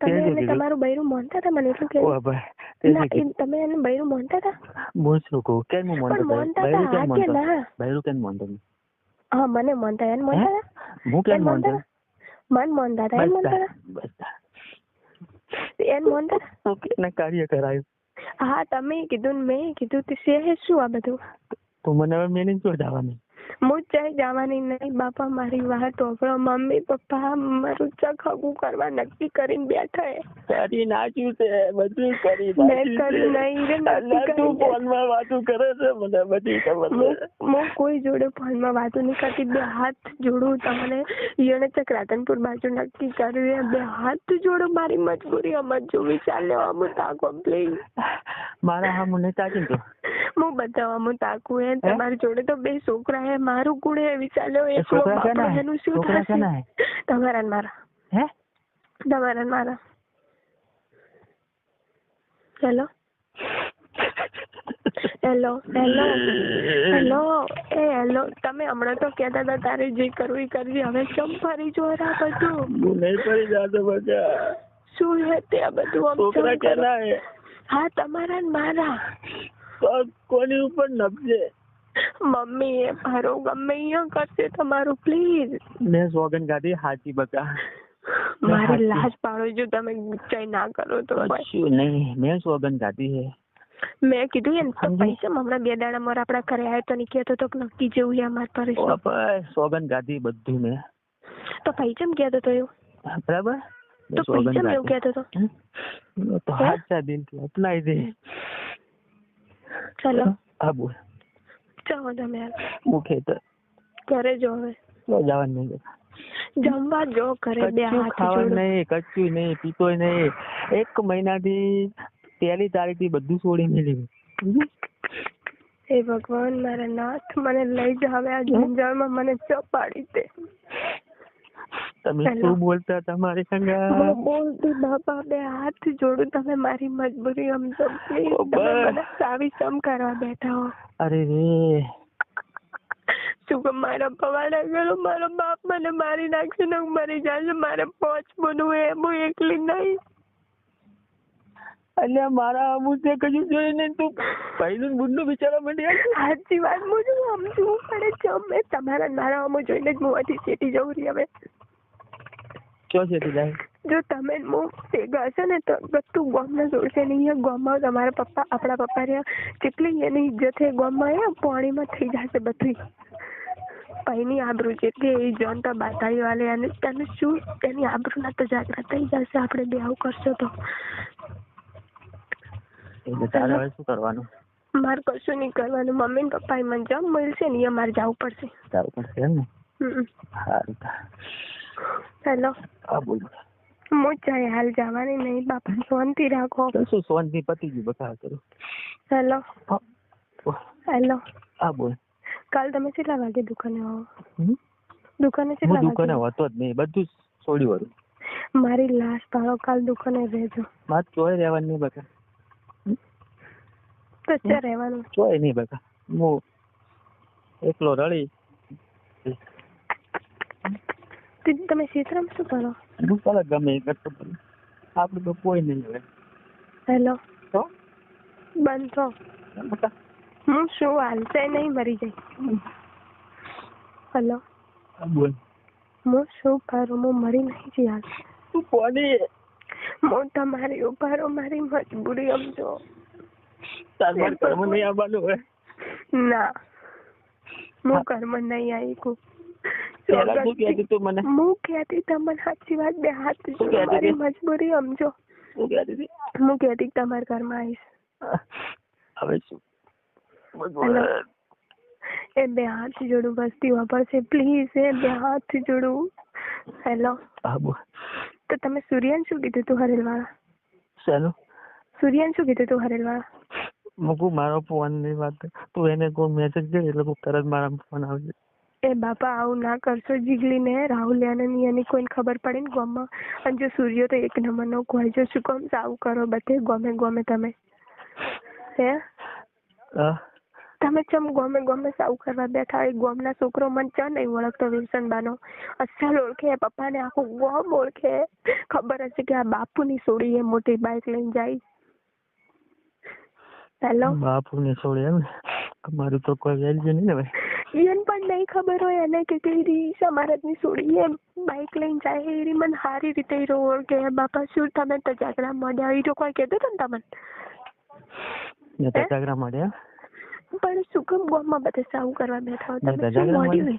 તમે એને તમારું બૈરું માનતા હતા? મને એટલું કે તમે એને બૈરું માનતા હતા? હું શું કહું? કેમ હું માનતો? બૈરું કેમ માનતો? હા મને માનતા. એને માનતા હતા? હું કેમ માનતો? મન માનતા હતા. એમ માનતા હતા? એમ માનતા હતા? ઓકે કાર્ય કરાયું. હા તમે કીધું ને મેં કીધું. તે છે શું આ બધું? તું મને હવે મેં નહીં જવાની. હું ચાહે જવાની નહીં બાપા. મારી વાત સાંભળો. મમ્મી પપ્પા મારું ચખગું કરવા નક્કી કરીને બેઠા. કરી નાખ્યું છે બધું. કરી મેં કરી નહીં રે. તું ફોનમાં વાતું કરે છે. મને બધી ખબર છે. હું કોઈ જોડે ફોનમાં વાતો નહીં કરતી. બે હાથ જોડું. તમને ઈયોને ચક રાધનપુર બાજુ નક્કી કર્યું. બે હાથ જોડું. મારી મજબૂરી સમજો. વિચાર લેવા હું તાકો પ્લીઝ. મારા હા મને તાકી તો હું બતાવવા હું તાકું. એ તમારી જોડે તો બે છોકરા હે. મારું ગુણ હે. વિચાર લો. એનું શું થશે? તમારા મારા. હે તમારા મારા. Hello hello hello hello. Hello તમે હમણાં તો કહેતા હતા તારે જે કરવું એ કરજે. હવે કેમ ફરી જોરા બધું? નહીં ફરી જાતો બધા. શું હે તે આ બધું? છોકરા કેના હે? હા તમારા ને મારા. કોની ઉપર નપજે? મમ્મી એ મારો ગમે અહીંયા કરશે તમારું પ્લીઝ. મેં સોગન ગાડી હાચી બકા. મારી લાજ પાડો. જો તમે ગુસ્સા ના કરો તો કશું નહીં. મેં સોગન ગાડી હે. મેં કીધું એમ તો પૈસા હમણાં 2 દાડા મોર આપડા ઘરે આવ્યો તો નહીં કહેતો તો નક્કી જેવું છે અમાર પર. સોગન ગાડી બધું મેં. તો પૈસા એમ કહેતો તો એવું? બરાબર. તો પૈસા એવું કહેતો તો તો હાચા દિલથી અપનાઈ દે. ચલો હા બોલ. ચાલો તમે હું ખેતર ઘરે જો. હવે જવાનું નહીં. જમવા જો ઘરે. બે હાથ ખાવાનું નહીં. કચ્યું નહીં. પીતોય નહીં. 1 મહિનાથી 1 તારીખથી બધું છોડી મેળવ્યું. હે ભગવાન મારા નાથ મને લઈ જા. હવે આ જંજાળમાં મને ચપાડી દે. તમે શું બોલતા તમારી સંગે? બોલતી બાપા. બે હાથ જોડું. તમે મારી મજબૂરી સમજો પ્લીઝ. તમે મને સાવી સમ કરવા બેઠા હો. અરે રે શું કે મારા પવાડા ગયો. મારો બાપ મને મારી નાખશે ને હું મરી જશે. મારે પહોંચવાનું એ હું એકલી નહીં. અને મારા અમુ તે કજુ જોઈ ને તું ભાઈનું બુડનું વિચારવા માંડી. સાચી વાત. હું સમજવું પડે છે. મેં તમારા મારા અમુ જોઈને જ મોંથી સેટી જવું રહી. હવે ક્યાં સેટી જાય? જો તમે ભેગા હશો ને તો બધું ગામના જોડશે નહીં. ગામમાં તમારા પપ્પા આપણા પપ્પા રહ્યા કેટલી એની ઇજ્જત છે ગામમાં. પાણીમાં થઈ જશે બધું. ભાઈની આબરૂ જેટલી એ જનતા બાધાઈ વાલે અને તને શું એની આબરૂ ના તો જાગૃત થઈ જશે. આપણે બે આવું કરશો તો તારે હવે શું કરવાનું? મારે કશું નહીં કરવાનું. મમ્મી ને પપ્પા મને જમ મળશે ને મારે જવું પડશે. જવું પડશે એમ ને? સારું. હેલો હા બોલ. હું ચાહે હાલ જવાની નહીં બાપા. શાંતિ રાખો. શું શાંતિ? પતી ગયું બકા કરું. Hello hello. હા બોલ. કાલ તમે કેટલા વાગે દુકાને આવો? દુકાને કેટલા વાગે? દુકાને હોતો જ નહીં. બધું છોડ્યું હતું. મારી લાશ પાડો. કાલ દુકાને રહેજો. મારે ચોય રહેવાનું નહીં બકા. તો ક્યાં રહેવાનું? ચોય નહીં બકા. હું એકલો રળી. તમે ક્ષેત્રમાં શું કરો? હું ચાલે ગમે એ કરતો પણ આપણે તો કોઈ નહીં હવે. હેલો, તો બંધ થો. હું શું હાલશે નહીં મરી જાય. હેલો, બોલ. હું શું કરું? હું મરી નહીં જઈ હાલ. તું કોની? હું તમારી ઉભારો, મારી મજબૂરી સમજો. તાર કર્મ નહીં આવવાનું હોય. ના, હું કર્મ નહીં આવી કુ. પેલા શું કહેતી તું મને? હું કહેતી તમને સાચી વાત, બે હાથ શું કહેતી મારી હતી? મજબૂરી સમજો. શું કહેતી હતી? હું કહેતી તમારા ઘરમાં આવીશ. હવે શું? હેલો, એ બે હાથ જોડું, વસ્તી વાપરશે પ્લીઝ. એ બે હાથ જોડું. હેલો, હા બોલ. તો તમે સૂર્યાને શું કીધું તું હરેલવાળા? ચાલો સૂર્યાને શું કીધું તું હરેલવાળા? મૂકું મારો ફોન ની વાત. તું એને કોઈ મેસેજ કરે એટલે તરત મારા ફોન આવશે. એ બાપા આવું ના કરશો. જીગલી ને રાહુલ એની કોઈને ખબર પડે ને ગામમાં. અને જો સૂર્ય તો એક નંબર નો કોઈ જો શું કામ આવું કરો બધે ગમે ગમે તમે? હે તમે ચમ ગમે સાવ કરવા બેઠા? એ ગામના છોકરો મને ચા નહીં ઓળખતો. વિલ્સન બાનો અસલ ઓળખે, પપ્પાને આખું ગામ ઓળખે. ખબર હશે કે આ બાપુની સોડી એ મોટી બાઇક લઈને જાય. હેલો, બાપુની સોડી એમ? અમારું તો કોઈ વેલ્યુ નહીં ને ભાઈ. એને પણ નહીં ખબર હોય એને કે કઈ સમારતની સોડી એમ બાઇક લઈને જાય. એ મને સારી રીતે ઓળખે. બાપા શું તમે તો જાગરા મળ્યા? એ તો કોઈ કહેતો હતો ને તમને જાગરા મળ્યા? પણ શું કામ ગામમાં બધા સાવું કરવા બેઠા હોય? તમે શું મળ્યું?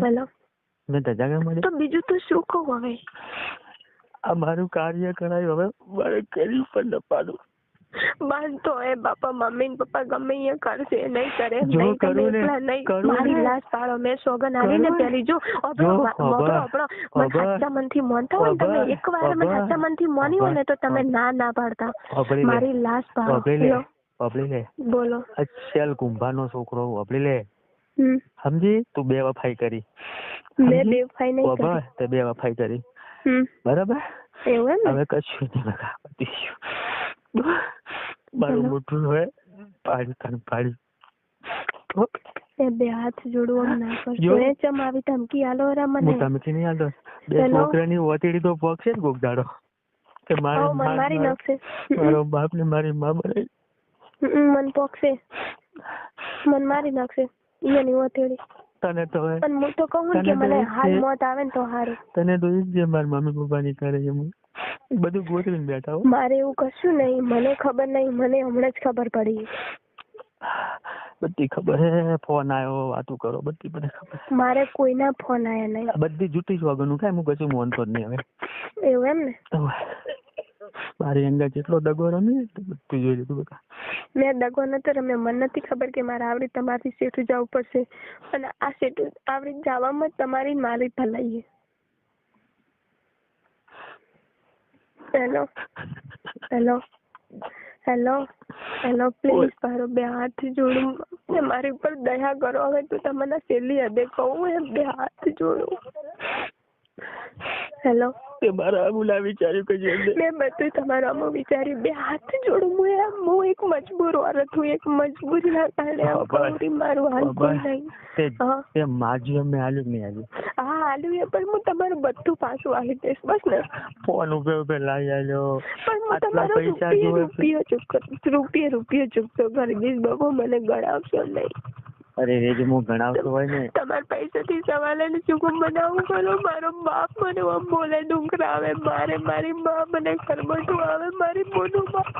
હેલો, મેં જાગરા મળ્યા તો બીજું તો શું કહું હવે? આ મારું કાર્ય કરાયું, હવે મારે કર્યું પણ ન પાડું. બાંધતો એ બાપા, મમ્મી ને પપ્પા ગમે એ કરશે. નહીં કરે જો નહીં, તમે કરું ને, એકલા નહીં. કરું મારી ને. લાશ પાડો. મેં સોગન આવી ને પેલી જો મને સાચા મનથી માનતા હોય ને તમે, એક વાર મને સાચા મનથી માની હોય ને તો તમે ના પાડતા. મારી લાશ પાડો. બોલો. અચલ કુંભારનો છોકરો વાપરી લે. સમજી? તું બે વફાઈ કરી. મેં બેવફાઈ નહીં કરી. તે બે વફાઈ કરી, બરાબર? એવું એમ ને? હવે કશું નહીં. મારું મોટું હવે પાડી. એ બે હાથ જોડવું ના કરશો. એ ચમ આવી ધમકી આલો રા મને? હું ધમકી નહીં આલતો. બે છોકરાની ઓતેડી તો પગશે ને કોક દાડો કે મારી નાખશે. મારો બાપ ને મારી મા બનાવી. મન પોકશે, મન મારી નાખશે. એની ઓતેડી તને તો પણ હું તો કહું કે મને હાલ મોત આવે ને તો હારું. તને તો એ જે મારા મમ્મી પપ્પા ની કરે છે બધું ગોતવીને બેઠા હો. મારે એવું કશું નહીં. મને ખબર નહીં, મને હમણાં જ ખબર પડી. બધી ખબર હે. ફોન આવ્યો, વાતું કરો, બધી મને ખબર. મારે કોઈના ફોન આયા નહીં. બધી જૂઠી સ્વાગનું ખાય, હું કશું મોનતો જ નહીં હવે. એવું એમ ને? મારી અંગા જેટલો દગો રમી બધું જોઈ લીધું બધા. મેં દગો નતો રમ્યો. મને નથી ખબર કે મારે આવડી તમારી સેઠું જવું પડશે. અને આ સેઠું આવડી જવામાં તમારી મારી ભલાઈ. Hello hello hello hello, please મારો બે હાથ જોડું. મારી ઉપર દયા કરો. હવે તો તમને છેલ્લી હદે કહું, એમ બે હાથ જોડું. હેલો, મારા બોલા વિચાર્યું કે મેં બધું તમારું આમ વિચાર્યું. બે હાથ જોડું. હું એક મજબૂર ઓરત હું. એક મજબૂરી ના કારણે મારું હાલ કોઈ નહીં. માજી અમે આલ્યું નહીં આલ્યું? હા આલ્યું એ, પણ હું તમારું બધું પાછું આલી દઈશ. બસ ને. ફોન ઉભે લાવી આલ્યો. પણ હું તમારો રૂપિયો ચૂકતો કરી દઈશ. બાબુ મને ગણાવશો નહીં. અરે રેજ હું ગણાવતો હોય ને. તમારા પૈસાથી સવાલ એને ચૂકમ બનાવું કરો. મારો બાપ મને આમ બોલે, ડુંગરા આવે મારે, મારી મા મને ખરબટું આવે, મારી બોનું બાપ.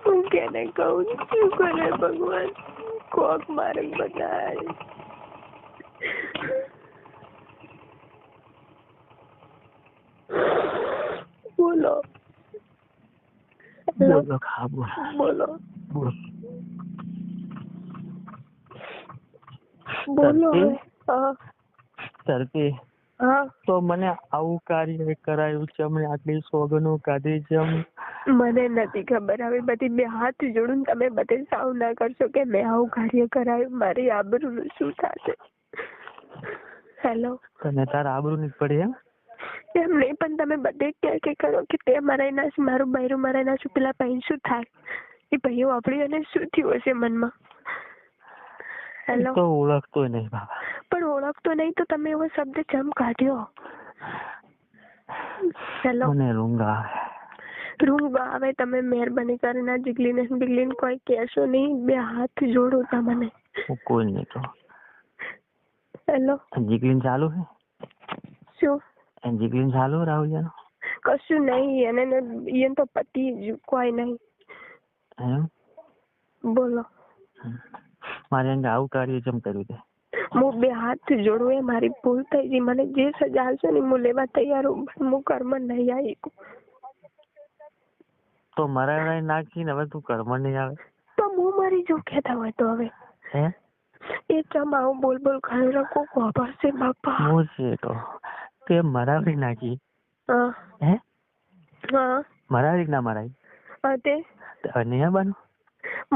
હું કેને કહું? શું કરે ભગવાન? કોક મારે બતાય. બોલો બોલો બોલો. તરતી તો મને આવું કાર્ય કરાયું છે, અમને આટલી સોગનો કાઢી છે. મને નથી ખબર. હવે બધી બે હાથ જોડું તમે બધે સાવ ના કરશો કે મેં આવું કાર્ય કરાયું. મારી આબરૂ શું થશે? હેલો, તને તારા આબરૂ ની પડે એમ નહીં, પણ તમે બધે ક્યાં કે કરો કે તે મરાઈ નાખ, મારું બૈરું મરાઈ નાખ્યું, પેલા ભાઈ શું થાય? એ ભાઈઓ આપણી અને શું થયું હશે મનમાં? હેલો. તો ઓળખતો નહીં બાબા. પણ ઓળખતો નહીં તો તમે એવો શબ્દ જમ કાઢ્યો. હેલો. મને ઊંઘ આવે. રૂંગ આવે. તમે મહેરબાની કરીને જીગલીને કોઈ કહેશો નહીં. 2 હાથ જોડું તમને. હું કોઈ નહીં તો. હેલો. જીગલીન ચાલુ હે? શું જીગલીન ચાલુ રાહુલિયાનો? કશું નહીં. એને તો પતિ જ કોઈ નહીં. એમ બોલો. મારે એને આવું કાર્ય જમ કર્યું છે. હું 2 હાથ જોડું. એ મારી ભૂલ થઈ ગઈ. મને જે સજા આવશે ને હું લેવા તૈયાર હું. હું કર્મ નહીં આવી. તો મરાવી નાખીને હવે તું કર્મ નહીં આવે તો હું મરી જાઉં કહેતા હોય તો હવે હે? એ ચમ આવું બોલ બોલ ખાઈ રાખો ખબર બાપા. હું છે તો તે મરાવી નાખી. હા હે? હા મરાવી ના મરાવી તે નહીં બનો.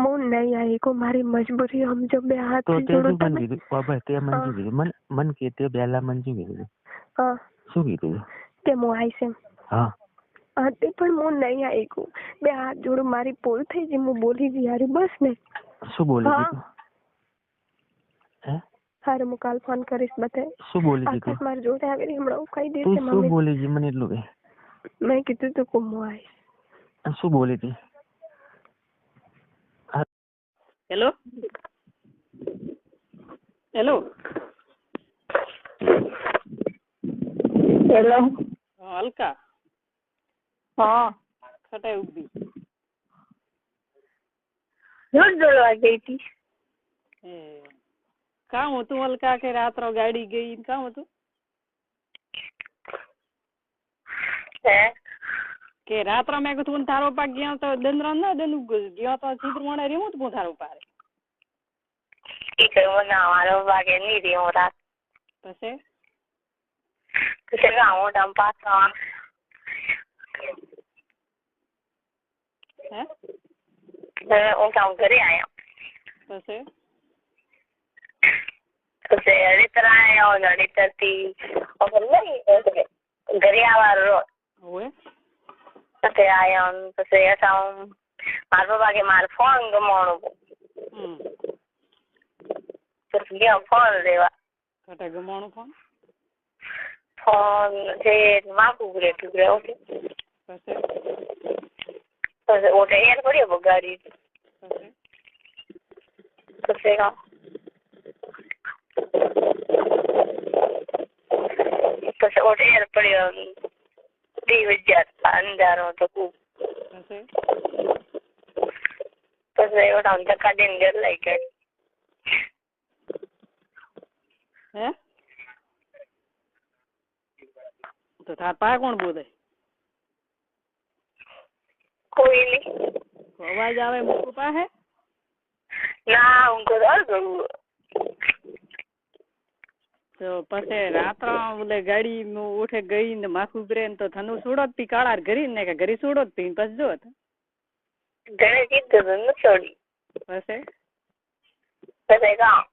હું નહીં આવી કો. મારી મજબૂરી સમજો. 2 હાથ તો તે જોડું શું તમે. કીધું બાબા? તે મને શું કીધું? મન કે તે પહેલા મને શું કીધું? હા શું કીધું? તે હું આવીશ એમ. હા તે પણ હું નહીં આવી કો. 2 હાથ જોડું. મારી ભૂલ થઈ ગઈ. હું બોલી ગઈ યાર બસ ને. શું બોલી દીધું? હે? હારે હું કાલ ફોન કરીશ બધે. શું બોલી દીધું? મારી જોડે આવી હમણાં હું કહી દઈશ. તું શું બોલી જી મને એટલું કહે. મેં કીધું તું હું આવીશ. શું બોલી હતી? Hello hello hello. અલકા. હા ખટાઈ ઉભી. રોજ દોડવા ગઈ હતી. કામ હતું અલકા કે રાત્રો ગાડી ગઈ કામ હતું કે રાત્રો મેં કીધું તારો પાક ગયા તો દંદરા ના દંડ ગયો તો ચિત્ર મને રેવું તું તારો પારે મારો ભાગે નહીં રહ્યો રાત. પછી ગાઉં ડમ પાછા હે હું કામ ઘરે આવ્યા. પછી રીતર આવ્યો. રીતર થી ઘરે આવવાનો રોજ. હોય પછી આવ્યો. પછી મારા ભાગે મારો ફોન ગમાણું. પછી ગયો ફોન લેવા. ખટા ગમાણું ફોન જે માગું ઘરે ટુકડે ઓકે. પછી ઓટે યાર પડ્યો બગાડી. પછી ઓટે યાર પડ્યો. 2,000 અંધારો તો ખૂબ. પછી ઓટા ધક્કા દઈને ઘર લઈ ગઈ. હે તો તાર પા કોણ બોલે? કોઈ નહીં. અવાજ આવે મૂકું પાસે? ના હું ઘર ગયું. તો પછી રાત્રા બોલે ગાડી ઉઠે ગઈ ને માથું ઉભરે ને તો થનું છોડો જ પી કાળા ઘરી ને કે ઘરી છોડો જ પી પછી જો ઘરે કીધું ન છોડી. પછી પછી ગામ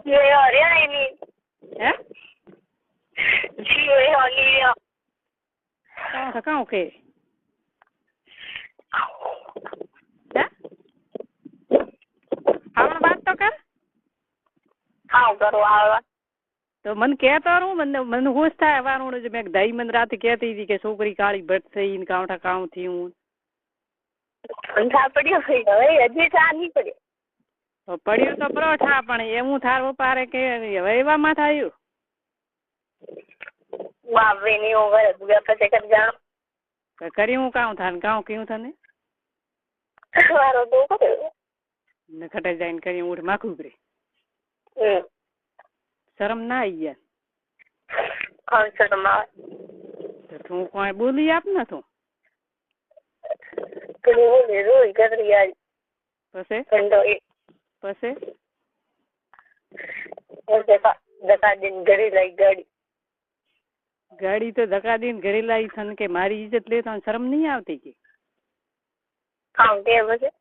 હરિયાણા ની હે જીવે હલી કાં કે હે આવણ વાત તો કર. હા કરો આવવા. તો મને કહેતો મને હોશ થાય વારું મેં દાઈ મને રાતે કહેતી હતી કે છોકરી કાળી ભટ્ટ થઈ ને કાંઠા કામ થી હું અંધા પડ્યો હવે હજી ચા નહીં પડ્યો. પડ્યું તો પરોઠા પણ એવું થાર પારે કે હવે એવામાં થયું. બાપરે ની ઉંમર દુગા પછી કરી જાણો કરી હું કામ થાય કામ કયું તને મારો તો કર્યો ને ખટાઈ જાય કરી ઉઠ માખું કરે. શરમ ના આવી યાર. શરમ આવે તો તું કોઈ બોલી આપ ને તું રોઈ ગદરી આવી. પછી પછી ધક્કા દઈને ઘરે લઈ ગાડી. ગાડી તો ધક્કા દઈને ઘરે લાવી થને કે મારી ઇજ્જત લે તો શરમ નહીં આવતી કે કામ કે પછી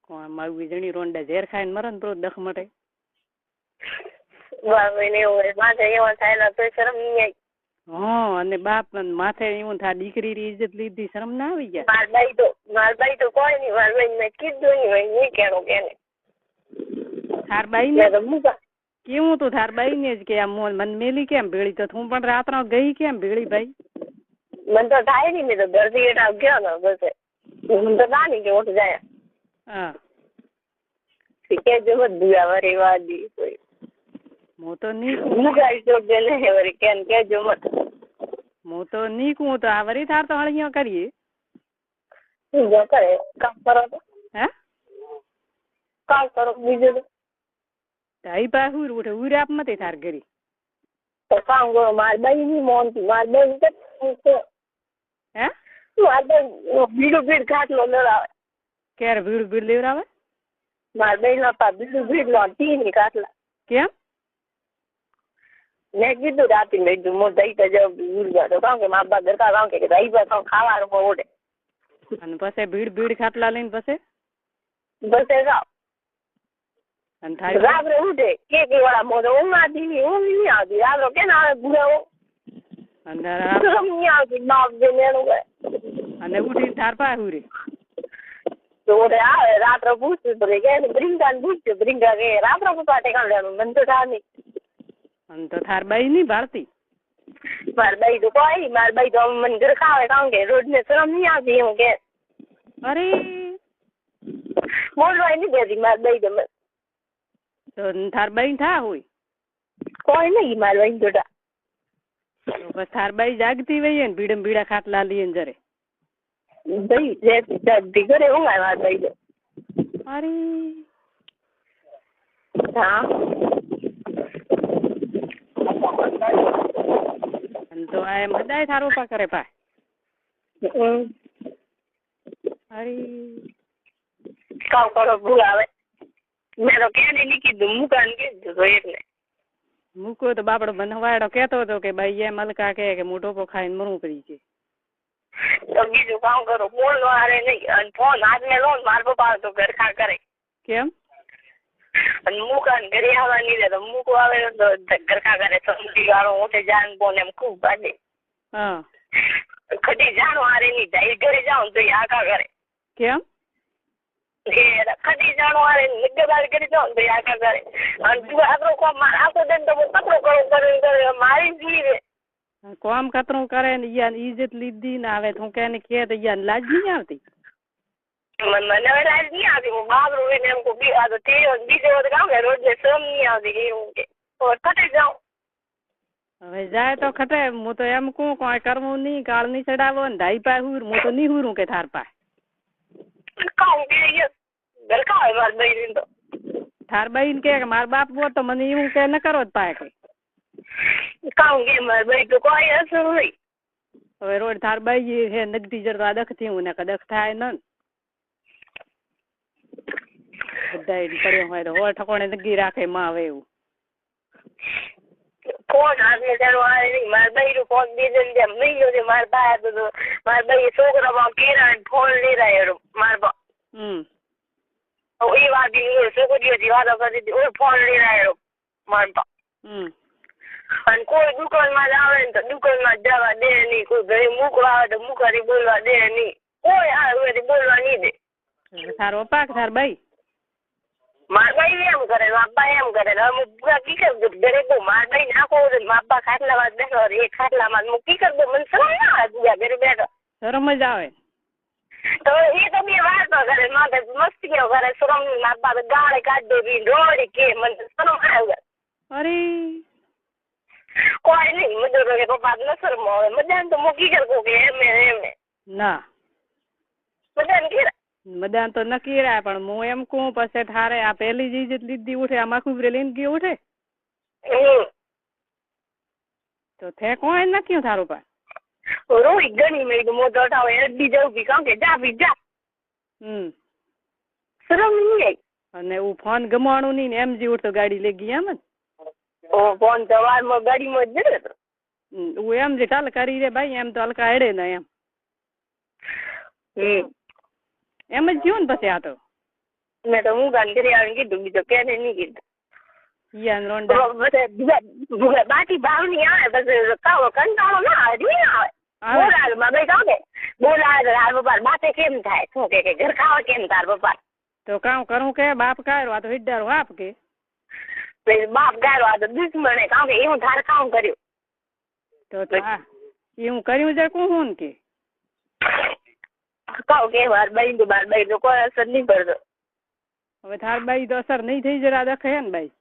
કોણ મારું વીજળી રોંડા ઝેર ખાઈને મરે ને તો દખ મટે. માથે એવા થયેલા તો શરમ નહીં આવી. હા અને બાપ માથે એવું થાય દીકરી ઇજ્જત લીધી શરમ ના આવી ગયા. માર બાઈ તો કોઈ નહીં. માર બાઈ મેં કીધું નહીં કેણું કે થાર બાઈ ને કેવું તું થાર બાઈ ને જ કે આમ મન મેલી કેમ ભેળી તો હું પણ રાત્રે ગઈ કેમ ભેળી ભાઈ મને તો થાય નહીં મેં તો ઘરથી એટા ગયો ને બસ હું તો નાની કે ઉઠ જાય હા કે જો બધું વરી વાદી કોઈ હું તો નહીં મુગાઈ ચોક દે ને વરી કેમ કે જો મત હું તો નીકું તો આ વરી થાર તો હળિયો કરીએ જો કરે કામ કરો તો હે કામ કરો બીજું તાઈ પા હુર ઉઠે ઉર આપ મતે થાર ઘરી તો કામ કરો માર બાઈ ની મોનતી માર બાઈ કે હે માર બાઈ બીડું ખાટલો લડાવે ક્યારે ભીડ લેવરાવે માર બાઈ ના પા બીડું લો તીની ખાટલા કેમ મેં કીધું રાતે મેં કીધું મોર દઈ તો જાવ ઉર્જા તો કામ કે મા બાપ દરકાર કામ કે દઈ બા તો ખાવાનું ઓડે અને પછી ભીડ ખાટલા લઈને પછી બસ એ જાવ અને થાય રાત્રે ઉઠે કે વાળા મોઢે ઊંઘ નહીં આવતી રાત્રે કે ના ભૂરાવો અને નહીં આવતી બાપ જે મેળું કરે અને ઉઠી થાર પા હુરી તો ઓડે આવે રાત્રે પૂછતું પડે કે બ્રિંગા ને પૂછતું બ્રિંગા કે રાત્રે પૂછવા ટેકાણ લેવાનું મને તો થાય નહીં અને તો થાર બાઈ નહીં ભાળતી માર બાઈ તો કોઈ માર બાઈ તો મને ઘર ખાવે કારણ કે રોજ ને શરમ નહીં આવતી એવું કે અરે બોલવાય નહીં દેતી માર બાઈ તો થાર બાઈ થા હોય કોઈ નહીં માર બાઈ જોડા તો બસ થાર બાઈ જાગતી વઈએ ને ભીડા ખાટલા લઈને જરે ભાઈ જગતી ઘરે ઊંઘાય માર બાઈ તો અરે હા તો આ એમ બધાય થારો પા કરે પા અરે કામ કરો ભૂલ આવે મેં તો ક્યાં નહીં કીધું મુકાન કીધું તો એટલે મૂકો તો બાપડો બનવાડો કેતો હતો કે ભાઈ એમ મલકા કે મોટો પો ખાઈને મરવું પડી છે તો બીજું કામ કરો ફોન નો હારે નહીં અને ફોન હાથમાં લો માર પપ્પા તો ઘર ખા કરે કેમ અને મુકાન ઘરે આવવાની રહે તો મૂકો આવે તો ઘર ખા કરે સમજી વાળો ઉઠે જાન ફોન એમ ખૂબ બાંધે હા ખટી જાણો હારે નહીં જાય ઘરે જાવ તો એ આખા કરે કેમ ખટી જાણો હારે નિગદાર કરી જાવ તો એ આખા કરે અને તું આખો કોમ આખો દે તો કપડો કરે મારી જીવે કોમ કતરું કરે ને યાન ઇજ્જત લીધી ને આવે તું કે ને કે તો યાન લાજ નહીં આવતી મને લાજ નહીં આવતી હું બાબરું એને એમ કોઈ આ તો તે બીજે બધું કામ કે રોજ શરમ નહીં આવતી એવું કે ખટી જાઉં હવે જાય તો ખટે હું તો એમ કહું કોઈ કરવું નહીં કાળ નહીં ચડાવો ને ધાઈ પાય હુર હું તો નહીં હુરું કે થાર પાય કામ કે ઘર ખાવે માર બહેન તો થાર બહેન કે મારા બાપ બોલ તો મને એવું કે ન કરો જ પાય કે કામ કે માર બહેન તો કોઈ અસર નહીં હવે રોડ થાર બાઈ હે નગદી જરવા દખ થયું ને કદખ થાય ન બધા પડ્યો હોય તો હો ઠકોણે નગી રાખે માં આવે એવું ફોન હાથે ચાલો આવે નહીં મારા બહેન ફોન દીધે જેમ નહીં લો મારા ભાઈ તો મારા બહેન છોકરામાં કેરા ફોન લઈ રહ્યા મારા એ વાત છોકરીઓથી વાતો કરી ઓય ફોન લઈ રહ્યો મારા અને કોઈ દુકાનમાં આવે ને તો દુકાનમાં જવા દે નહીં કોઈ ઘરે મૂકવા આવે તો મૂકાથી બોલવા દે નહીં કોઈ આવે બોલવા નહીં દે તારો પાક થાર બાઈ મારા ભાઈ એમ કરે બાપા એમ કરે કી કર ઘરે બહુ મારા ભાઈ નાખો બાપા ખાટલામાં બેઠો એ ખાટલામાં હું કી કર દઉં મને શરમ ના આવે ઘરે બેઠો શરમ જ આવે તો એ તો બે વાતો કરે માથે મસ્તીઓ કરે શરમ મારા બાપા ગાળે કાઢી દે રોડી કે મને શરમ આવે અરે કોઈ નહીં મદદ કરે પપ્પા ન શરમ આવે મદાન તો મૂકી કર કે એમે ના મદાન કે મદાન તો નક્કી રહ્યા પણ હું એમ કહું પછી થારે આ પહેલી જ ઇજ્જત લીધી ઉઠે આમાં ખુબરે લઈને ગયો ઉઠે તો થે કોઈ નક્કી થારું પા રોઈ ગણી મેં મોટો ઉઠાવો એડી જવું બી કામ કે જા બી જા શરમ નહીં આવી અને હું ફોન ગમાણું નહીં ને એમ જી ઉઠતો ગાડી લઈ ગઈ એમ ને ફોન સવારમાં ગાડીમાં જ જતો હું એમ જે ચાલ કરી રે ભાઈ એમ તો હલકા હેડે ને એમ જ જીવ ને પછી આ તો મેં તો હું ગાન કરી આવીને કીધું બીજો કેને નહીં કીધું બાકી ભાવ નહીં આવે પછી કંટાળો ના આવે નહીં આવે બોલાવે ભાઈ કહો કે બોલાવે તાર પપ્પા બાતે કેમ થાય શું કે ઘર ખાવા કેમ તાર પપ્પા તો કામ કરું કે બાપ કાઢો આ તો હિડારો આપ કે બાપ ગાયો આ તો દુશ્મન કારણ કે એવું તારે કામ કર્યું તો એવું કર્યું છે કોણ કે કહું કે બાર બાઈ તો કોઈ અસર નહીં પડતો હવે થાર બાઈ તો અસર નહીં થઈ જરા દખે ને બાઈ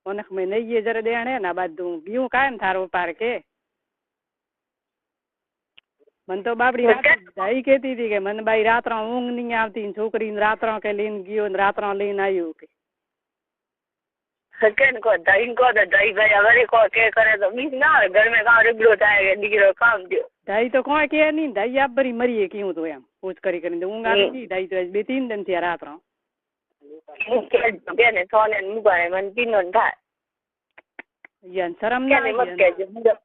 ઓનખ મેં નહીં જરા દેણ હે ને બાદું બીવું કાયમ થારો પાર કે મને તો બાપડી દાઈ કહેતી હતી કે મને બાઈ રાત્રા ઊંઘ નહીં આવતી છોકરીને રાત્રા કે લઈને ગયો ને રાત્રા લઈને આવ્યું કે સકેન કો દહીં કો તો દહીં ભાઈ હવે કો કે કરે તો બીજ ના આવે ઘર મેં કામ રેગડો થાય કે દીકરો કામ દો દાઈ તો કોઈ કે નહીં દાઈ આપ ભરી મરીએ કેવું તો એમ પૂછ કરીને ઊંઘ આવી ગઈ દાઈ તો 2-3 દિન થયા રાત્રા બેને સોને મુકાને મને પીનો થાય યાર શરમ ના મત કહેજો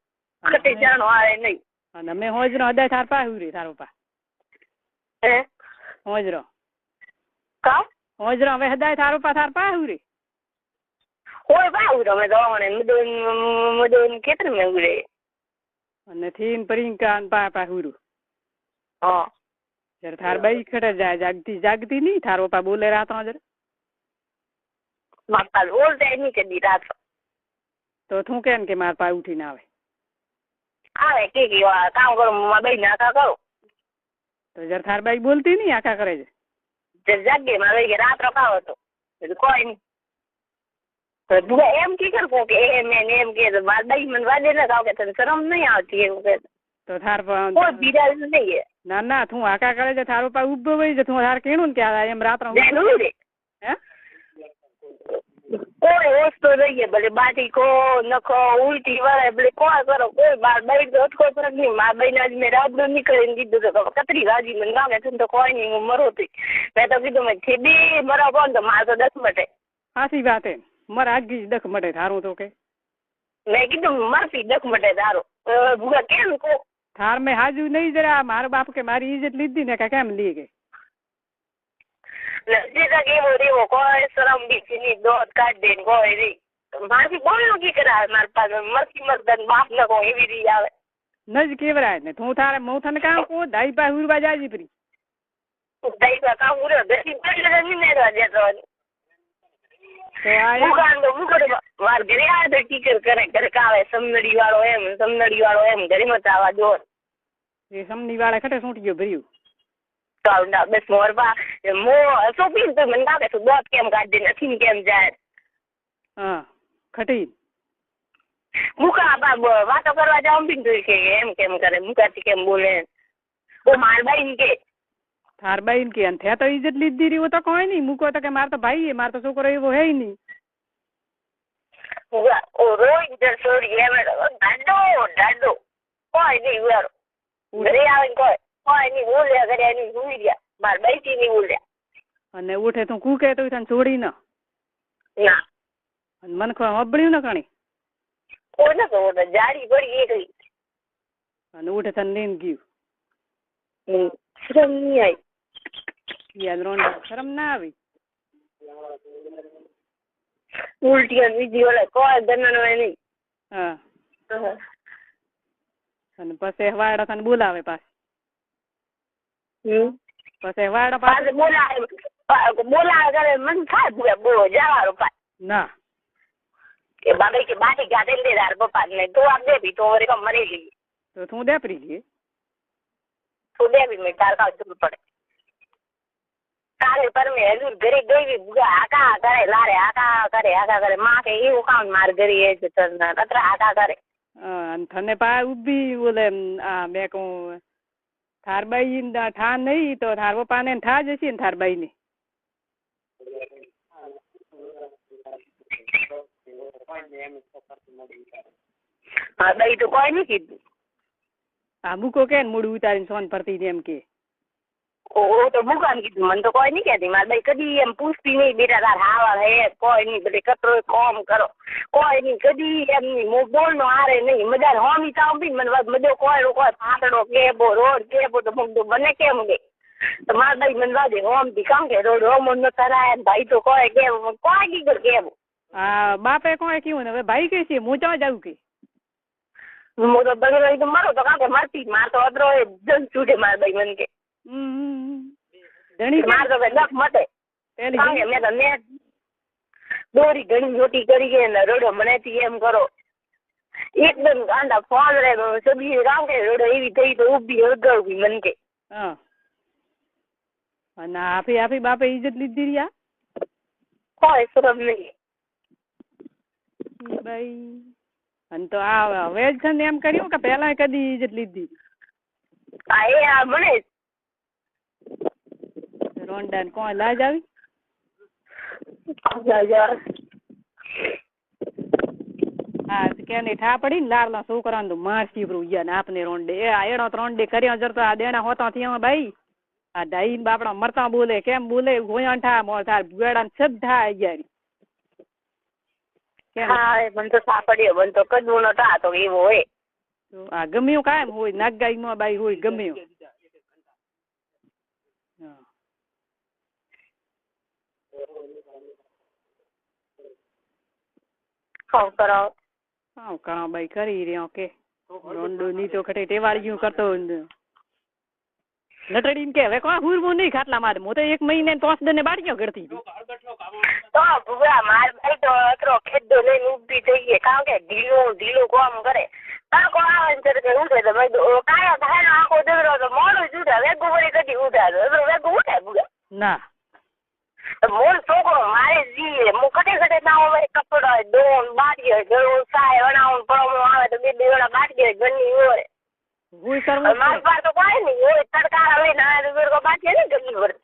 ખતે જાણો આવે નહીં અને અમે હોજરો અદાય થાર પા હુરી તારો પા હે હોજરો કા હોજરો હવે હદાય થારો પા થાર પા હુરી કોઈ બા ઉરો મે દોને મદન ખેતર મે ઉરે અને થીન પરિંકા પા પા હુરુ હા જર થાર બાઈ ખડે જાય જાગતી નહીં થારો પા બોલે રાત જર માપા બોલતે નહીં કે દી રાત તો તું કેમ કે માર પા ઉઠી ના આવે કે કામ કરો માં બાઈ નાકા કરો તો જર થાર બાઈ બોલતી નહીં આખા કરે છે જાગે માં બાઈ કે રાત રખાવો તો કોઈ નહીં તો દુગા એમ કી કર કો કે એમ કે માર બાઈ મને વાદે ના કાવ કે તને શરમ નહીં આવતી એવું કે તો થાર કોઈ બિરાજ નહીં ના ના તું આકા કરે છે થારો પા ઉભો હોય છે તું થાર કેણું ને કે એમ રાત હે કોઈ વસ્તુ નહીં ભલે બાટી કો નખો ઉલટી વળે ભલે કોઈ કરો કોઈ બાર બાઈ તો અટકો ફરક નહીં માર બાઈ આજ મેં રાબડું નીકળીને કીધું તો કતરી રાજી મને ગામે છે તો કોઈ નહીં હું મરો હતી મેં તો કીધું મેં બે મરા કોણ તો મારે તો 10 મટે સાચી વાત હે મારા આગી દખ મટે થારું તો કે મેં કીધું મરતી 10 મટે તારો ભૂગા કેમ કો થાર મેં હાજુ નહીં જરા મારો બાપ કે મારી ઇજ્જત લીધી ને કે કેમ લી કે રેવો કોઈ શરમ બીજી ની દોધ કાઢ દે કોઈ રી મારી બોલનું કી કરાવે મારા પાસે મરતી મરદન બાપ ન કો એવી રી આવે નજ કેવરાય ને તું થારે મોથન કામ કો દાઈ પા હુરવા જાજી પરી દાઈ પા કામ ઉરે બેસી પડલે ની મેરવા દેતો તો આ મુકાન તો મુકડે વાર ઘરે આવે તો ટીચર કરે ઘરે કાવે સમનડી વાળો એમ ઘરે મત આવા દો એ સમની વાળા ખટે સૂટી ગયો ભર્યું કાવડા બસ મોરબા મો સોપીન તો મને લાગે તો દોત કેમ કાઢ દે નથી કેમ જાય હા ખટી મુકા બા વાતો કરવા જાવ બિન તો કે એમ કેમ કરે મુકાથી કેમ બોલે ઓ મારબાઈ કે થાર બાઈ કે અંતે તો ઇજ્જત લીધી રી તો કોઈ નહીં મૂકો તો કે માર તો ભાઈ હે માર તો છોકરો એવો હે નહીં ઓ રોઈ જ સોરી એમ ડાડો કોઈ નહીં ઉયારો ઘરે આવે કોઈ નહીં બોલ્યા ઘરે એની ભૂલી ગયા માર બાઈથી નહીં બોલ્યા અને ઉઠે તું કૂકે તો તને છોડી ના અને મન ખો હબળ્યું ને કણી કોઈ ન કહો જાડી પડી એકલી અને ઉઠે તને લઈને ગયું શરમ નહીં આવી યાદ રોંડા શરમ ના આવી ઉલટી અને બીજી ઓલે કોઈ ગણનો નહીં હા અને પછી વાડા તને બોલાવે પાછ પછી વાડા પાસે બોલાવે કરે મન થાય બો જવારો પા ના કે બાબા કે બાટી ગાડે દે તાર પપ્પા ને તો આપ દે તો વરે કમ મરી ગઈ તો તું દે પરી ગઈ તું દે બી મેં તાર કા જરૂર પડે તારે પર મેં હજુ ઘરે ગઈ બુગા આકા કરે લારે આકા કરે માં કે એવું કામ માર ઘરે એ છે તને કતરા આકા કરે અને થને પા ઉભી બોલે આ મેં કહું થાર બાઈ ઠા નહીં તો થાર પપ્પા ને ઠા જશે ને થાર બાઈ ને હા બાઈ તો કોઈ નહીં કીધું આ મૂકો કે મૂડું ઉતારીને સોન પરતી ને એમ કે ઓ તો મુકાન કીધું મને તો કોઈ નહીં કહેતી મારી બાઈ કદી એમ પૂછતી નહીં બેટા તાર હાવા હે કોઈ નહીં બધે કતરો કોમ કરો કોઈ નહીં કદી એમ નહીં બોલ નો હારે નહીં મજા હોમી તાવ બી મને મજો કોઈ ફાટડો કેબો રોડ કેબો તો મુકદો બને કેમ ગે તો મારી બાઈ મને વાજે હોમ થી કામ કે રોડ હોમ ન કરાય ભાઈ તો કોઈ કેવું કોઈ કીધું કેવું હા બાપે કોઈ કીધું ને હવે ભાઈ કે છે હું ચા જાઉં કે હું તો બગડો તો મારો તો કામ કે મારતી માર તો અદરો જન છૂટે મારી બાઈ મને કે ધણી માર તો નખ મટે પેલી મેં દોરી ઘણી મોટી કરી ગઈ ને રડો મનેથી એમ કરો એકદમ ગાંડા ફોન રે સબજી રામ કે રડો એવી થઈ તો ઊભી હળગાવી મન કે હા અને આપી બાપે ઇજ્જત લીધી રહ્યા કોઈ શરમ નહીં ભાઈ અને તો આ હવે જ છે ને એમ કર્યું કે પેલા કદી ઇજ્જત લીધી આ મને રોંડા ને કોણ લાજ આવી હા કે ઠા પડી ને લાડલા છોકરા તો મારસી ગયા ને આપને રોંડે એડો રોંડે કર્યો જરતો આ દેણા હોતા થયા ભાઈ આ ડાઈ બાપડા મરતા બોલે કેમ બોલે ગોયા ઠા મોર ગેડા સબ થા ગયા હા મને તો સાપડ્યો મને તો કદું નતા તો એવો હોય આ ગમ્યું કાયમ હોય નાગાઈ નો બાઈ હોય ગમ્યું કરાવ ભાઈ કરી રહ્યો કે રોંડો ની તો ખટે ટેવાળ્યું કરતો લટડી કે હવે કોઈ હુરવું નહીં ખાટલા મારે હું તો 1 મહિને 5 દિને બાળ્યો કરતી હતી તો ભૂગા માર ભાઈ તો અતરો ખેડો લઈને ઊભી થઈ ગઈ કારણ કે ઢીલું કામ કરે તડકો આવે ને ત્યારે ઉઠે તો મેં કાયા ભાઈ આખો દગડો તો મોડું જ ઉઠે વેગું વળી કદી ઉઠાડો વેગું ઉઠે ભૂગા ના મોર છોકરો મારે જીએ હું ખટે ના હોય કપડા દોન બારીએ ગળું સાય વણાવું પડો આવે તો બે વેળા બારીએ ઘરની હોય માર પાસે તો કોઈ નહીં હોય તડકા લઈને આવે તો વેળો બારીએ ને ઘરની હોય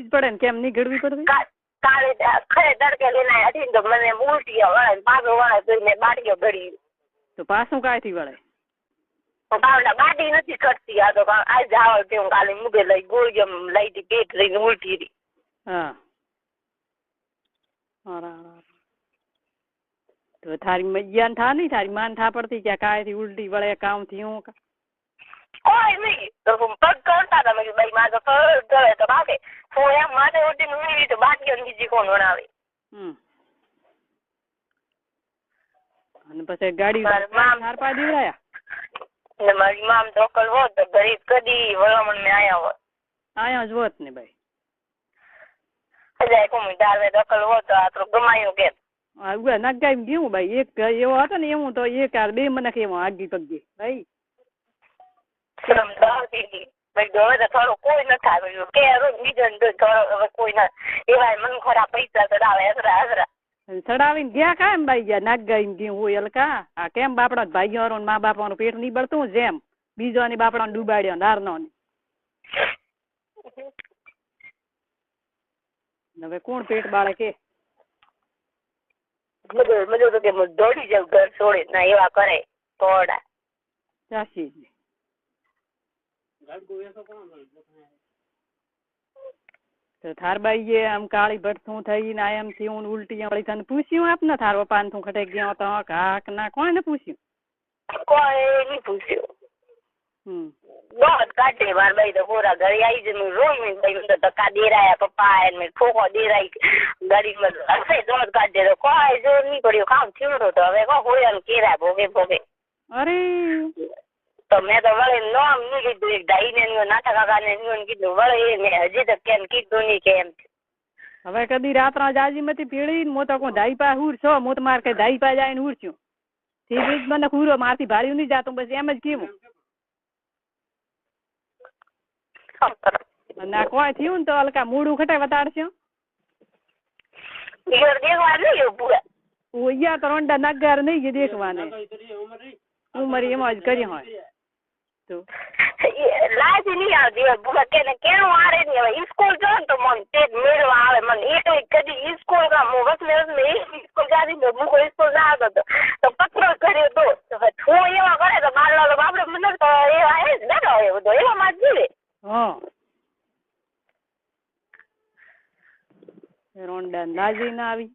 પડે ને કેમ નહીં ઘડવી પડે કાલે ખરે તડકે લઈને હતી તો મને ઉલટી વળે પાછો વળે તો મેં બારીઓ ઘડી તો પાછું કાંઈથી વળે બાટી નથી કરતી આ તો આ જાવ તે હું કાલે મૂકે લઈ ગોળી લઈ પેટ લઈને ઉલટી રહી હા તો થારી મૈયાન થા નહીં થારી માન થા પડતી કે કાંઈથી ઉલટી વળે કામ થયું કોઈ નહીં તો પગ કરતા હતા મેં ભાઈ મારે તો કરે તો બાકી હું એમ માટે ઉઠીને ઉડી તો બાટલીઓ બીજી કોણ વણાવે અને પછી ગાડી હાર પા દીવડાયા ને મારી મામ ધોકલ હોત તો ગરીબ કદી વળામણ મેં આયા જ હોત ને ભાઈ હજાર કોમી ડાલે દખલ હોત તો આ તો ગમાયું કેમ નાગાઈ ગયું ભાઈ એક એવો હતો ને એવું તો એક બે મને કેવો આગી પગી ભાઈ ભાઈ હવે તો થોડું કોઈ નથી આવ્યું કે બીજો થોડો હવે કોઈ ના એવા મન ખરા પૈસા ચડાવે હસરા ચડાવીને ગયા કાયમ ભાઈ ગયા નાગાઈ ગયું હોય હલકા આ કેમ બાપડા ભાઈઓ મા બાપાનું પેટ નહીં બળતું જેમ બીજો ની બાપડા ડૂબાડ્યો નારનો હવે કોણ પેટ બાળે કે મજો તો કે દોડી જાવ ઘર છોડી ના એવા કરે થોડા ચાસી તો થારબાઈ એ આમ કાળી ભટથું થઈ ને એમ થયું ઉલટી વળી તને પૂછ્યું આપને થાર પપ્પાને તું ખટે ગયો તો કાક ના કોને પૂછ્યું કોઈ નહીં પૂછ્યું बहुत काटे मार भाई तो पूरा घर आई जन रोई में भाई तो धक्का दे रहा है पप्पा है मैं ठोको दे रही गाड़ी में ऐसे बहुत काटे तो कोई जो नहीं पड़ियो काम थयो तो હવે કો હોય ને કેરા ભોગે ભોગે અરે તો મેં તો વળે નામ નહીં કીધું એક ડાઈ ને નાટા કાકા ને કીધું વળે મેં હજી તક કેમ કીધું નહીં કે એમ હવે કદી રાત્રા જાજી મતી પીડી મો તો કો ડાઈ પા હુર છો મો તો માર કે ડાઈ પા જાય ને હુર છું થી જ મને હુરો મારથી ભાળ્યું નહીં જાતું બસ એમ જ કેવું ના કોઈ થયું ને તો હલકા મૂડું ખટે વતાડશો યા તો રોંડા નગાર નહીં દેખવાને ઉમર એમાં જ કરી હોય તો લાજ નહીં આવતી કેવું આરે નહીં હવે સ્કૂલ જો ને તો મને પેટ મેળવા આવે મને એ કદી સ્કૂલ કામ હું વસમે સ્કૂલ જાતી તો મૂકો સ્કૂલ ના આવતો તો પત્રો કર્યો તો હું એવા કરે તો મારા આપડે મને તો એવા હે જ બેઠો હોય બધો એવા માં જ જીવે હા રોંડા લાજી ના આવી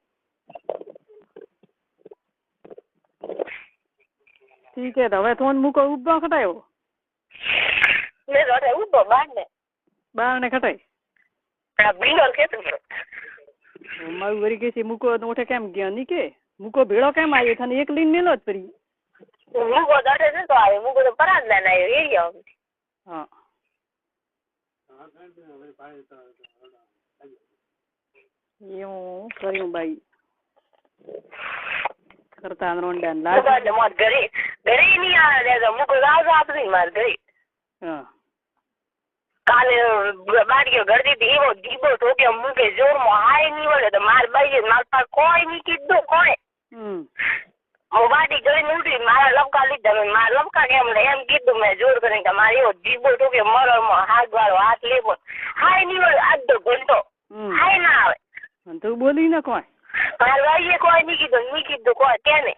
ઠીક હે તો હવે ફોન મૂકો ઉભો ખટાયો મેં રોડે ઉભો બાર ને ખટાઈ બિંગલ કે મારું વરી કે છે મૂકો તો ઉઠે કેમ ગયા ની કે મૂકો ભેળો કેમ આવ્યો તને એક લીન મેલો જ પડી મૂકો દડે છે તો આવે મૂકો તો પરાજ ના આવ્યો એરિયા હા એવું કર્યું બાઈ કરતા રોંડા લાગે માર ઘરે નહીં આવે મુકુલ આવતો આપણી માર ઘરે. હા કાલે બારીઓ ગરદી હતી એવો દીબો તો કે મૂકે જોરમાં હાય નહીં વળે તો માર બાઈએ માર પાસે કોઈ નહીં કીધું કોઈ. હું બાટી જોઈને ઉઠી મારા લપકા લીધા મારા લપકા કેમ એમ કીધું મેં જોર કરીને કે મારે એવો દીબો તો કે મરણમાં હાથ વાળો હાથ લેવો હાય નહીં વળે આજ તો ઘંટો હાય ના આવે. તું બોલી ને કોઈ મારા બાઈએ કોઈ નહીં કીધું કોઈ કેને.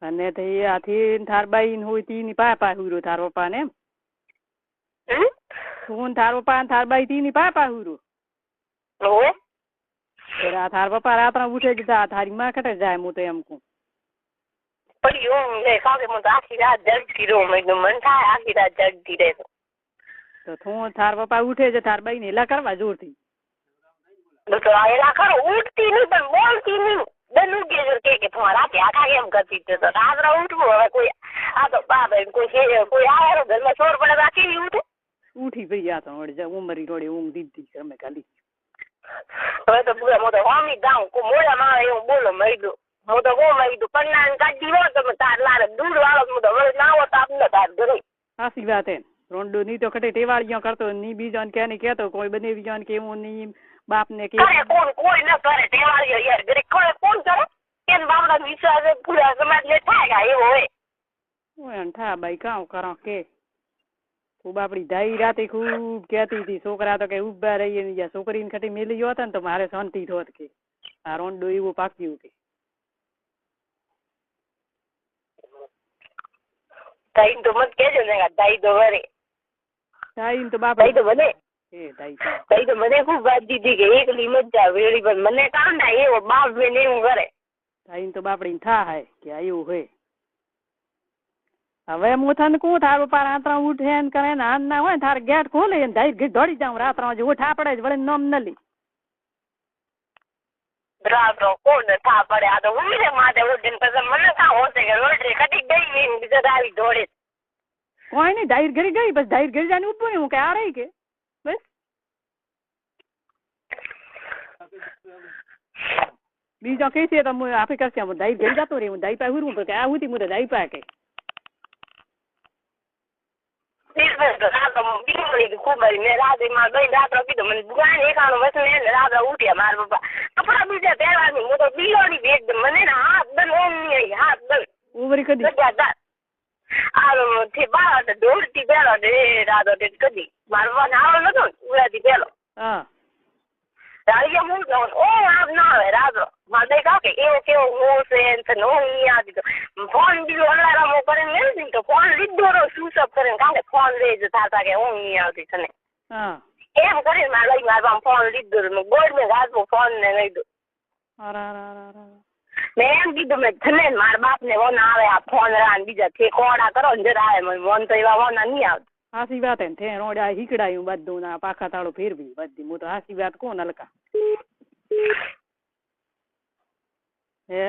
અને તે આથી થાર બાઈ હોય તીની પાપા હુરો થાર પપ્પા ને એમ તું થાર પપ્પા થાર બાઈ તીની પાપા હુરો થાર પપ્પા રાત્રે ઉઠે જતા થારી માં કટે જાય હું તો એમ કહું. પછી હું કાકે હું તો આખી રાત જગતી રહું મન થાય આખી રાત જગતી રહે તો તું થાર પપ્પા ઉઠે છે થાર બાઈ ને એલા કરવા જોરથી તો એલા કરો ઉઠતી નહીં પણ બોલતી નહીં. કે તમારા રાતે આખા કેમ કરતી તો રાત્રે ઉઠવું હવે કોઈ આ તો બાપ કોઈ આવે ઘરમાં ચોર પડે તો કેવી ઉઠે. ઉઠી ભાઈ આ તો ઉમરી રોડે ઊંઘ દીધી અમે ખાલી હવે તો પૂરા હું તો હોમી જાઉં મોડા માં એવું બોલો મળી હું તો બહુ મળી પન્ના કાઢી હોય તો તાર લારે દૂર વાળો હું તો વળી ના હોત આપને તાર ઘરે. સાચી વાત હે રોંડો ની તો ખટે ટેવાળીઓ કરતો ની બીજાને કે નહીં કેતો કોઈ બને બીજાને કેવું નહીં બાપ ને કે કોઈ ન કરે ટેવાળીઓ યાર ઘરે કોણ કરે કેમ બાપડા વિશ્વાસ પૂરા સમાજ ને થાય એવો હોય થા બાઈ કામ કરો કે ખૂબ આપડી દાઈ રાતે ખૂબ કહેતી હતી છોકરા તો કે ઉભા રહીએ ને છોકરીને ખટી મેલી ગયો હતા ને તો મારે શાંતિ થોત કે આ રોંડો એવું પાક્યું કે દાઈ તો મત કેજો ને દાઈ તો વરે દાઈ તો બાપ દાઈ તો બને દાઈ તો મને ખૂબ વાત દીધી કે એકલી મજા વેળી પણ મને કાંડા એવો બાપ બેન એવું કરે દાઈ તો બાપડી થા હે કે એવું હોય. હવે હું તને કહું તાર ઉપર રાત્રા ઉઠે ને કરે ને આન ના હોય તાર ગેટ ખોલે ને ધાઈ દોડી જાઉં રાત્રા ઉઠા પડે જ વળે નોમ ન લી રાત્રો કોણ થા પડે આ તો ઉમીને માથે ઉઠીને પછી મને કાં હોશે કે રોટરી કટી ગઈ બીજા આવી દોડે કોઈ નહીં ધાઈર ઘરી ગઈ બસ ધાઈર ઘરી જાય ઉભું હું કે આ રહી કે બસ બીજો કઈ છે તો આપે કરશે હું ધાઈર ઘરી જતો રહી હું ધાઈ પા હું કે આ હું હું તો ધાઈ પા કે ખૂબ મેં રાત્રે માં ગઈ રાત્રે કીધું મને દુકાન એકાણું વસ્તુ ને રાત્રે ઉઠ્યા મારા પપ્પા કપડા બીજા પહેરવાની હું તો બિલોની ભેગ મને હાથ દન ઓમ નહીં હાથ દન ઉભરી કદી દોડતી પેલો રાતો કદી મારા પપ્પા ને આવડો નતો ઉડાથી પેલો રાડીએ હું આમ ના આવે રાતો મારે કહો કે એવો કેવો હું છે નહીં આવતી ફોન બીજો અલારામો કરીને મેળવી તો ફોન લીધો સ્વિચઅપ કરીને કાલે ફોન લઈ જતા હતા કે હું નહીં આવતી તને એમ કરીને મારે લઈ મારા ફોન લીધો બોર્ડ ને રાતો ફોન ને લઈ દો મેં એમ કીધું મેં તને મારા બાપ ને વન આવે આ ફોન રાન બીજા ઠેકોડા કરો ને જરા આવે મને વન તો એવા વના નહીં આવતા. હાસી વાત હે ને રોડા હીકડાયું બધું ના પાખા તાળો ફેરવી બધી હું તો હાસી વાત કોણ હલકા હે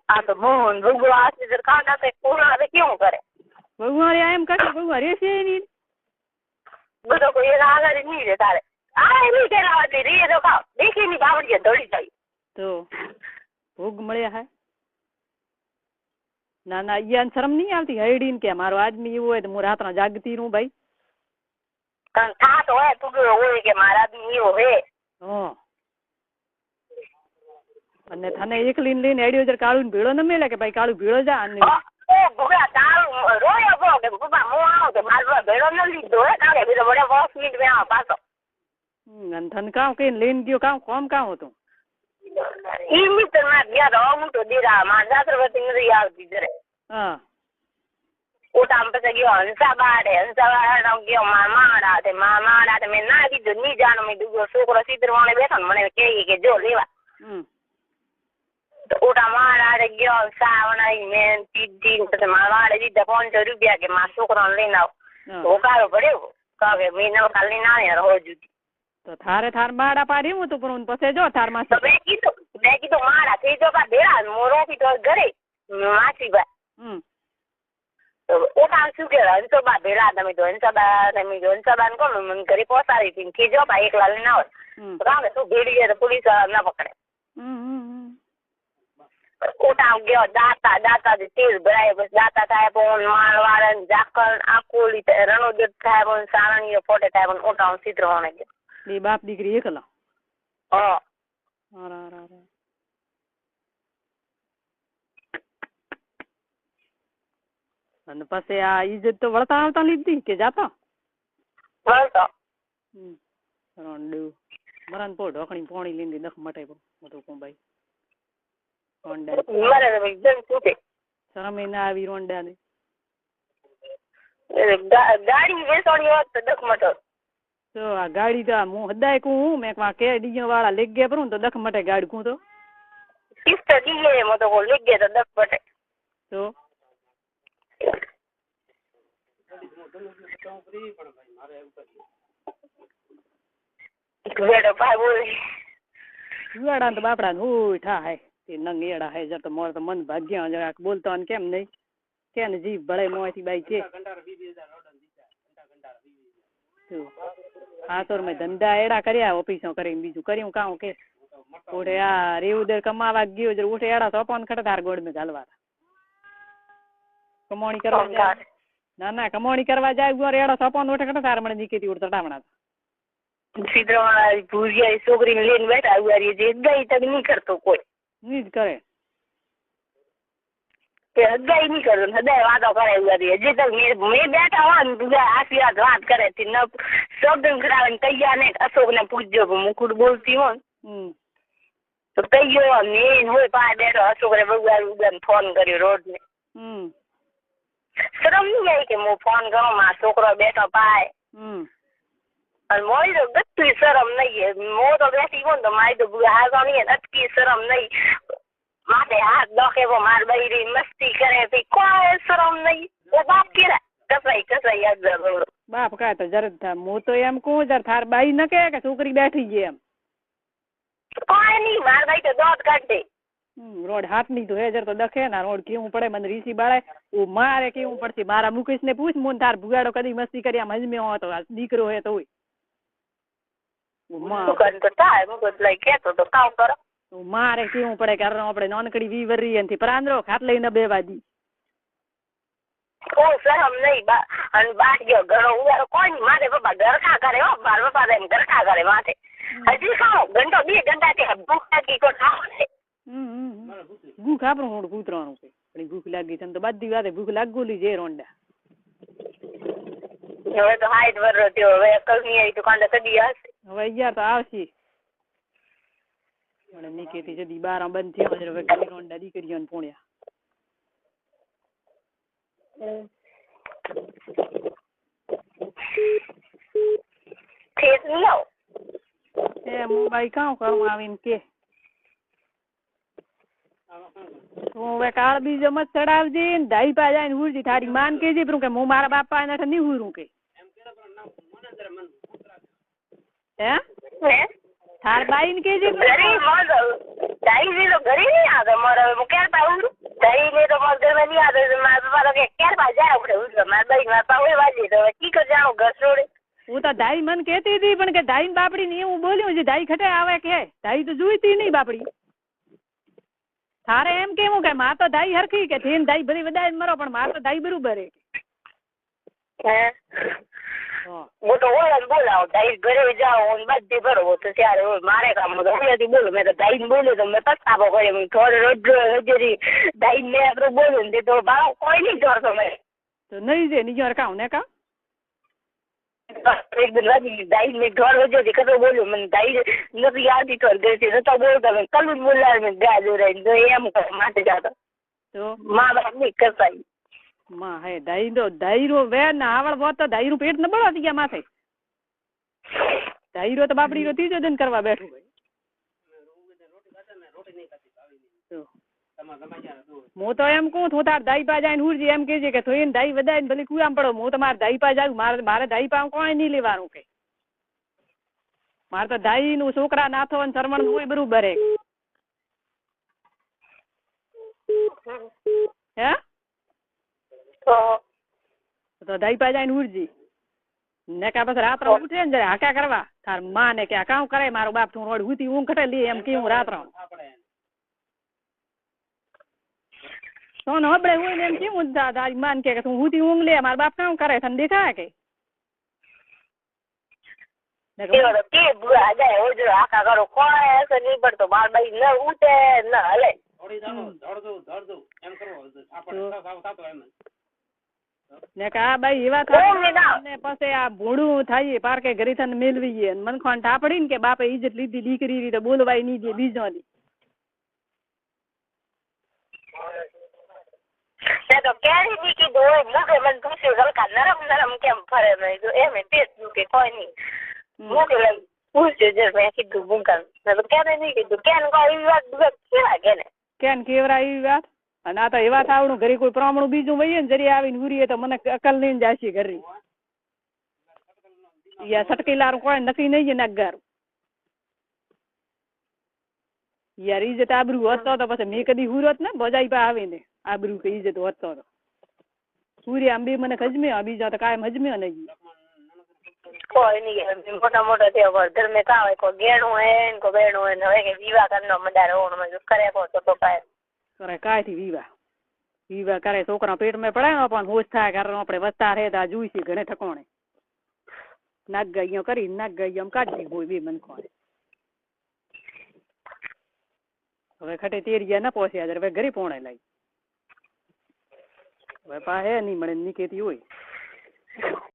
આ તો મોહન ભગવા આસી ખાતા તે કોણ આવે કેવું કરે ભગવાન એમ કહે ભગવાન રેસે નહીં બધો કોઈ આગળ નહીં રે તારે આ એની કેરાવતી રે તો ખાવ દેખી ની બાવડી દોડી જાય તો ભોગ મળ્યા હે ના ના ઈયાન શરમ નહીં આવતી હૈડીન કે મારો આદમી એવું હોય તો હું રાતના જાગતી રહું ભાઈ થાત હોય તું હોય કે મારા આદમી એવો હે અને તને એકલી લઈને હેડ્યો જર કાળું ભીડો ન મેળે કે ભાઈ કાળું ભીડો જા અને ભૂગા તારું રોયો બો કે પપ્પા હું આવું તો મારો ભેડો ન લીધો હે કાલે બીજો બડે 5 મિનિટ મે આવ પાછો અને તને કામ કઈ લઈને ગયો કામ કોમ કામ હતું ઈ મિત્ર માં ગયા તો હું તો દીરા માં જાત્રવતી નથી આવતી જરે ઓટામ પછી ગયો હંસા બાડે ગયો મારા તે મેં ના કીધું નહીં જાણો મેં દુગો છોકરો સીધર વાળે બેઠો ને મને કે જો લેવા તો ઓટા મારા ગયો સા વણાઈ મેં દીધી પછી મારા વાળે દીધા 500 રૂપિયા કે મારા છોકરાને લઈને આવ ઓકારો પડ્યો કે મેં નવકા લઈને આવ્યા રહો જુદી તો થાર માડા પાડી હું તો પણ પછી જો થાર માં મેં કીધું મારા થઈ જો કા દેરા મોરો થી તો ઘરે માસી બા ઓટા શું કહેવાય હંસોબા ભેળા તમે તો હંસોબા ને કોણ મને ઘરે પહોંચાડી હતી ખીજો પા એકલા લઈને આવે કારણ કે તું ભેડી જાય તો પોલીસ ના પકડે ઓટા ગયો દાતા તેલ ભરાય બસ દાતા થાય પણ માળવાળા ઝાકળ આકોલી રણોદેવ થાય પણ સારણીઓ ફોટે થાય પણ ઓટા ચિત્ર હોને ગયો બે બાપ દીકરી એકલા હા અને પછી આ ઈજ્જત તો વળતા આવતા લીધી કે જાતા વળતો રોંડું મરાન પો ઢોકણી પોણી લીધી દખ મટે મોટું કોંબાઈ રોંડા શરમે ના આવી રોંડા ને ગાડી વેસોણી હોત તો દખ મટો તો આ ગાડી તો હું હદાય કું મેં કે ડીજો વાળા લેગ ગયા પરું તો દખ મટે ગાડી કું તો કિસ્ત દીએ મો તો લેગ ગયા તો દખ મટે તો તો બાપડા હોય થાય તે નંગ એડા હે જર તો મોર તો મન ભાગ્યા જરાક બોલતો ને કેમ નહીં કે ને જીભ ભળે મોંથી બાઈ કે હા તો મેં ધંધા એડા કર્યા ઓફિસો કરીને બીજું કર્યું કામ કે ઉઠે આ રેવદર કમાવા ગયો જર ઉઠે એડા સોપાન ખટે તાર ગોળ મેં ચાલવા કમોણી કરવા જાય ના કમોણી કરવા જાય ગોર એડા સોપાન ઉઠે ખટે તાર મને નીકળી ઉડતા ટામણા સીધા ભૂરિયા છોકરી ને લઈને બેઠા ઉગારી જે ગઈ તક નહીં કરતો કોઈ નહીં જ કરે તે હદાય નહીં કરતો હદાય વાતો કરે ઉગારી હજી તક મેં બેઠા હોય ને તું આશીર્વાદ વાત કરે શબ્દ ખરાબ તૈયાર ને અશોક ને પૂછજો મુકુટ બોલતી હોય તો તૈયો મેન હોય પાસે બેઠો અશોક ને બગુઆ ફોન કર્યો રોડ ને શરમ નહીં આવી કે હું ફોન કરું મારો છોકરો બેઠો પાય અને મોરી તો ગત્તી શરમ નહીં મો તો બેઠી હોય ને તો મારી તો હાથ નહીં અટકી શરમ નહીં માથે હાથ દોખેવો માર બૈરી મસ્તી કરે કોઈ શરમ નહીં ઓ બાપ કેરા કસાઈ યાદ જરો બાપ કાય તો જરદ થા હું તો એમ કહું જર થાર બાઈ ન કે છોકરી બેઠી ગઈ એમ કોઈ નહીં માર બાઈ તો દોત કાઢે રોડ હાથ ની તો હેજર તો દખે ના રોડ કેવું પડે મને રીસી બાળે ઓ મારે કેવું પડશે મારા મુકેશ ને પૂછ મોન થાર ભુગાડો કદી મસ્તી કર્યા મજમે હો તો દીકરો હે તો હોય મારે કેવું પડે કે આપડે નાનકડી વીવરી એનથી પરાંદરો ખાટ લઈને બેવા દી કોઈ શરમ નહીં બાટ ગયો ઘણો ઉગાડો કોઈ મારે પપ્પા ગરખા કરે હો મારા પપ્પા એમ ગરખા કરે માથે હજી ખાઓ ઘંટો 2 ઘંટા થી ભૂખ લાગી કોઈ ખાવ છે ભૂખ આપણું મોડું કૂતરાનું છે પણ ભૂખ લાગી છે તો બધી વાતે ભૂખ લાગોલી જે રોંડા હવે તો હાઈટ વર થયો હવે અકલ નહીં આવી તો કાંડા કદી હશે હવે યાર તો આવશે મને નીકેતી જદી 12 બંધ થયો એટલે હવે ઘણી રોંડા દીકરીઓ ને પોણ્યા ખેત લો એ મોબાઈલ કાં કરું આવીને કે હું હવે કાળ બીજો મત ચડાવજે ને ધાઈ પા જાય ને હુરજી થારી માન કેજે પણ કે હું મારા બાપા ને નહીં હુરું કે હે થાર બાઈ ને કેજે ઘરે ધાઈ ને તો ઘરે નહીં આવે મારે હું ક્યારે પાઉં ધાઈ ને તો મારા ઘર નહીં આવે મારા બાપા તો કે ક્યારે પા જાય આપણે મારા બાઈ મારા પાઉં વાજી તો કી કર જાણો ઘર છોડે હું તો ધાઈ મને કહેતી હતી પણ કે ધાઈ બાપડી ને એવું બોલ્યું છે ધાઈ ખટે આવે કે ધાઈ તો જોઈતી નહીં બાપડી થારે એમ કેવું કે માં તો ધાઈ હરખી કે થઈને ધાઈ બધી વધારે મરો પણ માર તો ધાઈ બરોબર હે હું તો ઓલા બોલાવ ધાઈ ઘરે જાઓ બધી બરોબર તો ત્યારે મારે કામ તો અહીંયાથી બોલું મેં તો ધાઈ બોલ્યું તો મેં પસ્તાવો કર્યો થોડે રોજ હજરી ધાઈ મેં આપણું બોલ્યું ને તો ભાવ કોઈ નહીં જોડતો મેં તો નહીં છે નીચે હરખાવ ને કા એકદમ રાજી ધાઈ મેં ઘર વજેથી કતો બોલ્યું મને ધાઈ નથી આવતી તો ઘરે નતા બોલતા મેં કલું બોલાવે મેં ગા જોરાઈ તો એમ માટે જાતો તો મા બાપ ની કસાઈ માં હે ધાઈ તો ધાઈરો વે ને આવડ બોત તો ધાઈરું પેટ ન બળો ગયા માથે ધાઈરો તો બાપડી રો ત્રીજો દિન કરવા બેઠું હું તો એમ કહું તું તાર ધાઈ પા જાય ને હુરજી એમ કે છે કે થોઈને ધાઈ વધાય ને ભલે કુવામ પડો હું તો મારે ધાઈ પા જાઉં મારે ધાઈ પા કોઈ નહીં લેવાનું કે મારે તો ધાઈ નું છોકરા નાથો ને શરમણ નું બરોબર હે તો દાઈ પા જઈને ઉડજી ને કા પછી રાત્રે ઉઠે ને જરા હાકા કરવા તાર માં ને કે આ કામ કરે મારો બાપ તું રોડ હુતી ઊંઘ કટે લી એમ કેવું રાત્રે તો ન હબળે હોય ને એમ કેવું તારી માન કે તું હુતી ઊંઘ લે મારો બાપ કામ કરે તને દેખાય કે કે બુઆ જાય ઓજો આખા કરો કોઈ અસર નહીં પડતો બાર બાઈ ન ઉઠે ન હલે ને કા ભાઈ એવા થાય ને પછી આ ભોળું થાય પાર્કે ઘરે થઈને મેળવીએ મનખોન ઠાપડી ને કે બાપે ઇજ્જત લીધી દીકરી રીતે બોલવાય નહીં દે બીજો ની તો ક્યારે બી કીધું હોય મુકે મને પૂછ્યું હલકા નરમ નરમ કેમ ફરે મેં કીધું એમ પેટ દુખે કોઈ નહીં મુકે પૂછ્યું જ મેં કીધું ભૂંકા તો ક્યારે નહીં કીધું કેન કોઈ એવી વાત કેવા કે ને કેન કેવરા એવી વાત અને આ તો એવા થાવડું ઘરે કોઈ પ્રમાણું બીજું વહીએ ને જરી આવીને હુરીએ તો મને અકલ લઈને જાશી ઘરે યા સટકીલારું કોઈ નક્કી નહીં ને અગારું યાર ઇજ્જત આબરૂ હતો તો પછી મેં કદી હુરત ને બજાઈ પા આવે ને આબરૂ કે ઇજ્જત હતો તો હુરી આમ બી મને ખજમ્યો બીજા તો કાયમ હજમ્યો નહીં કોઈ નહીં મોટા મોટા થયા ઘર મેં કા હોય કોઈ ગેણું હોય ને કોઈ બેણું હોય ને હવે કે વિવાહ કરનો મદાર હોવાનું કરે તો કાય કરે કાયથી વિવાહ કરે છોકરા પેટમાં પડે ને પણ હોશ થાય કારણ આપણે વસ્તા રહે તો જોઈ છે ઘણે ઠકોણે નાક ગાઈઓ કરી નાક ગાઈઓ કાઢી હોય બે મન કોણે હવે ખટે તેરિયા ના પહોંચ્યા હવે ઘરે પોણે લાગી હવે પા હે નહીં મળે નીકેતી હોય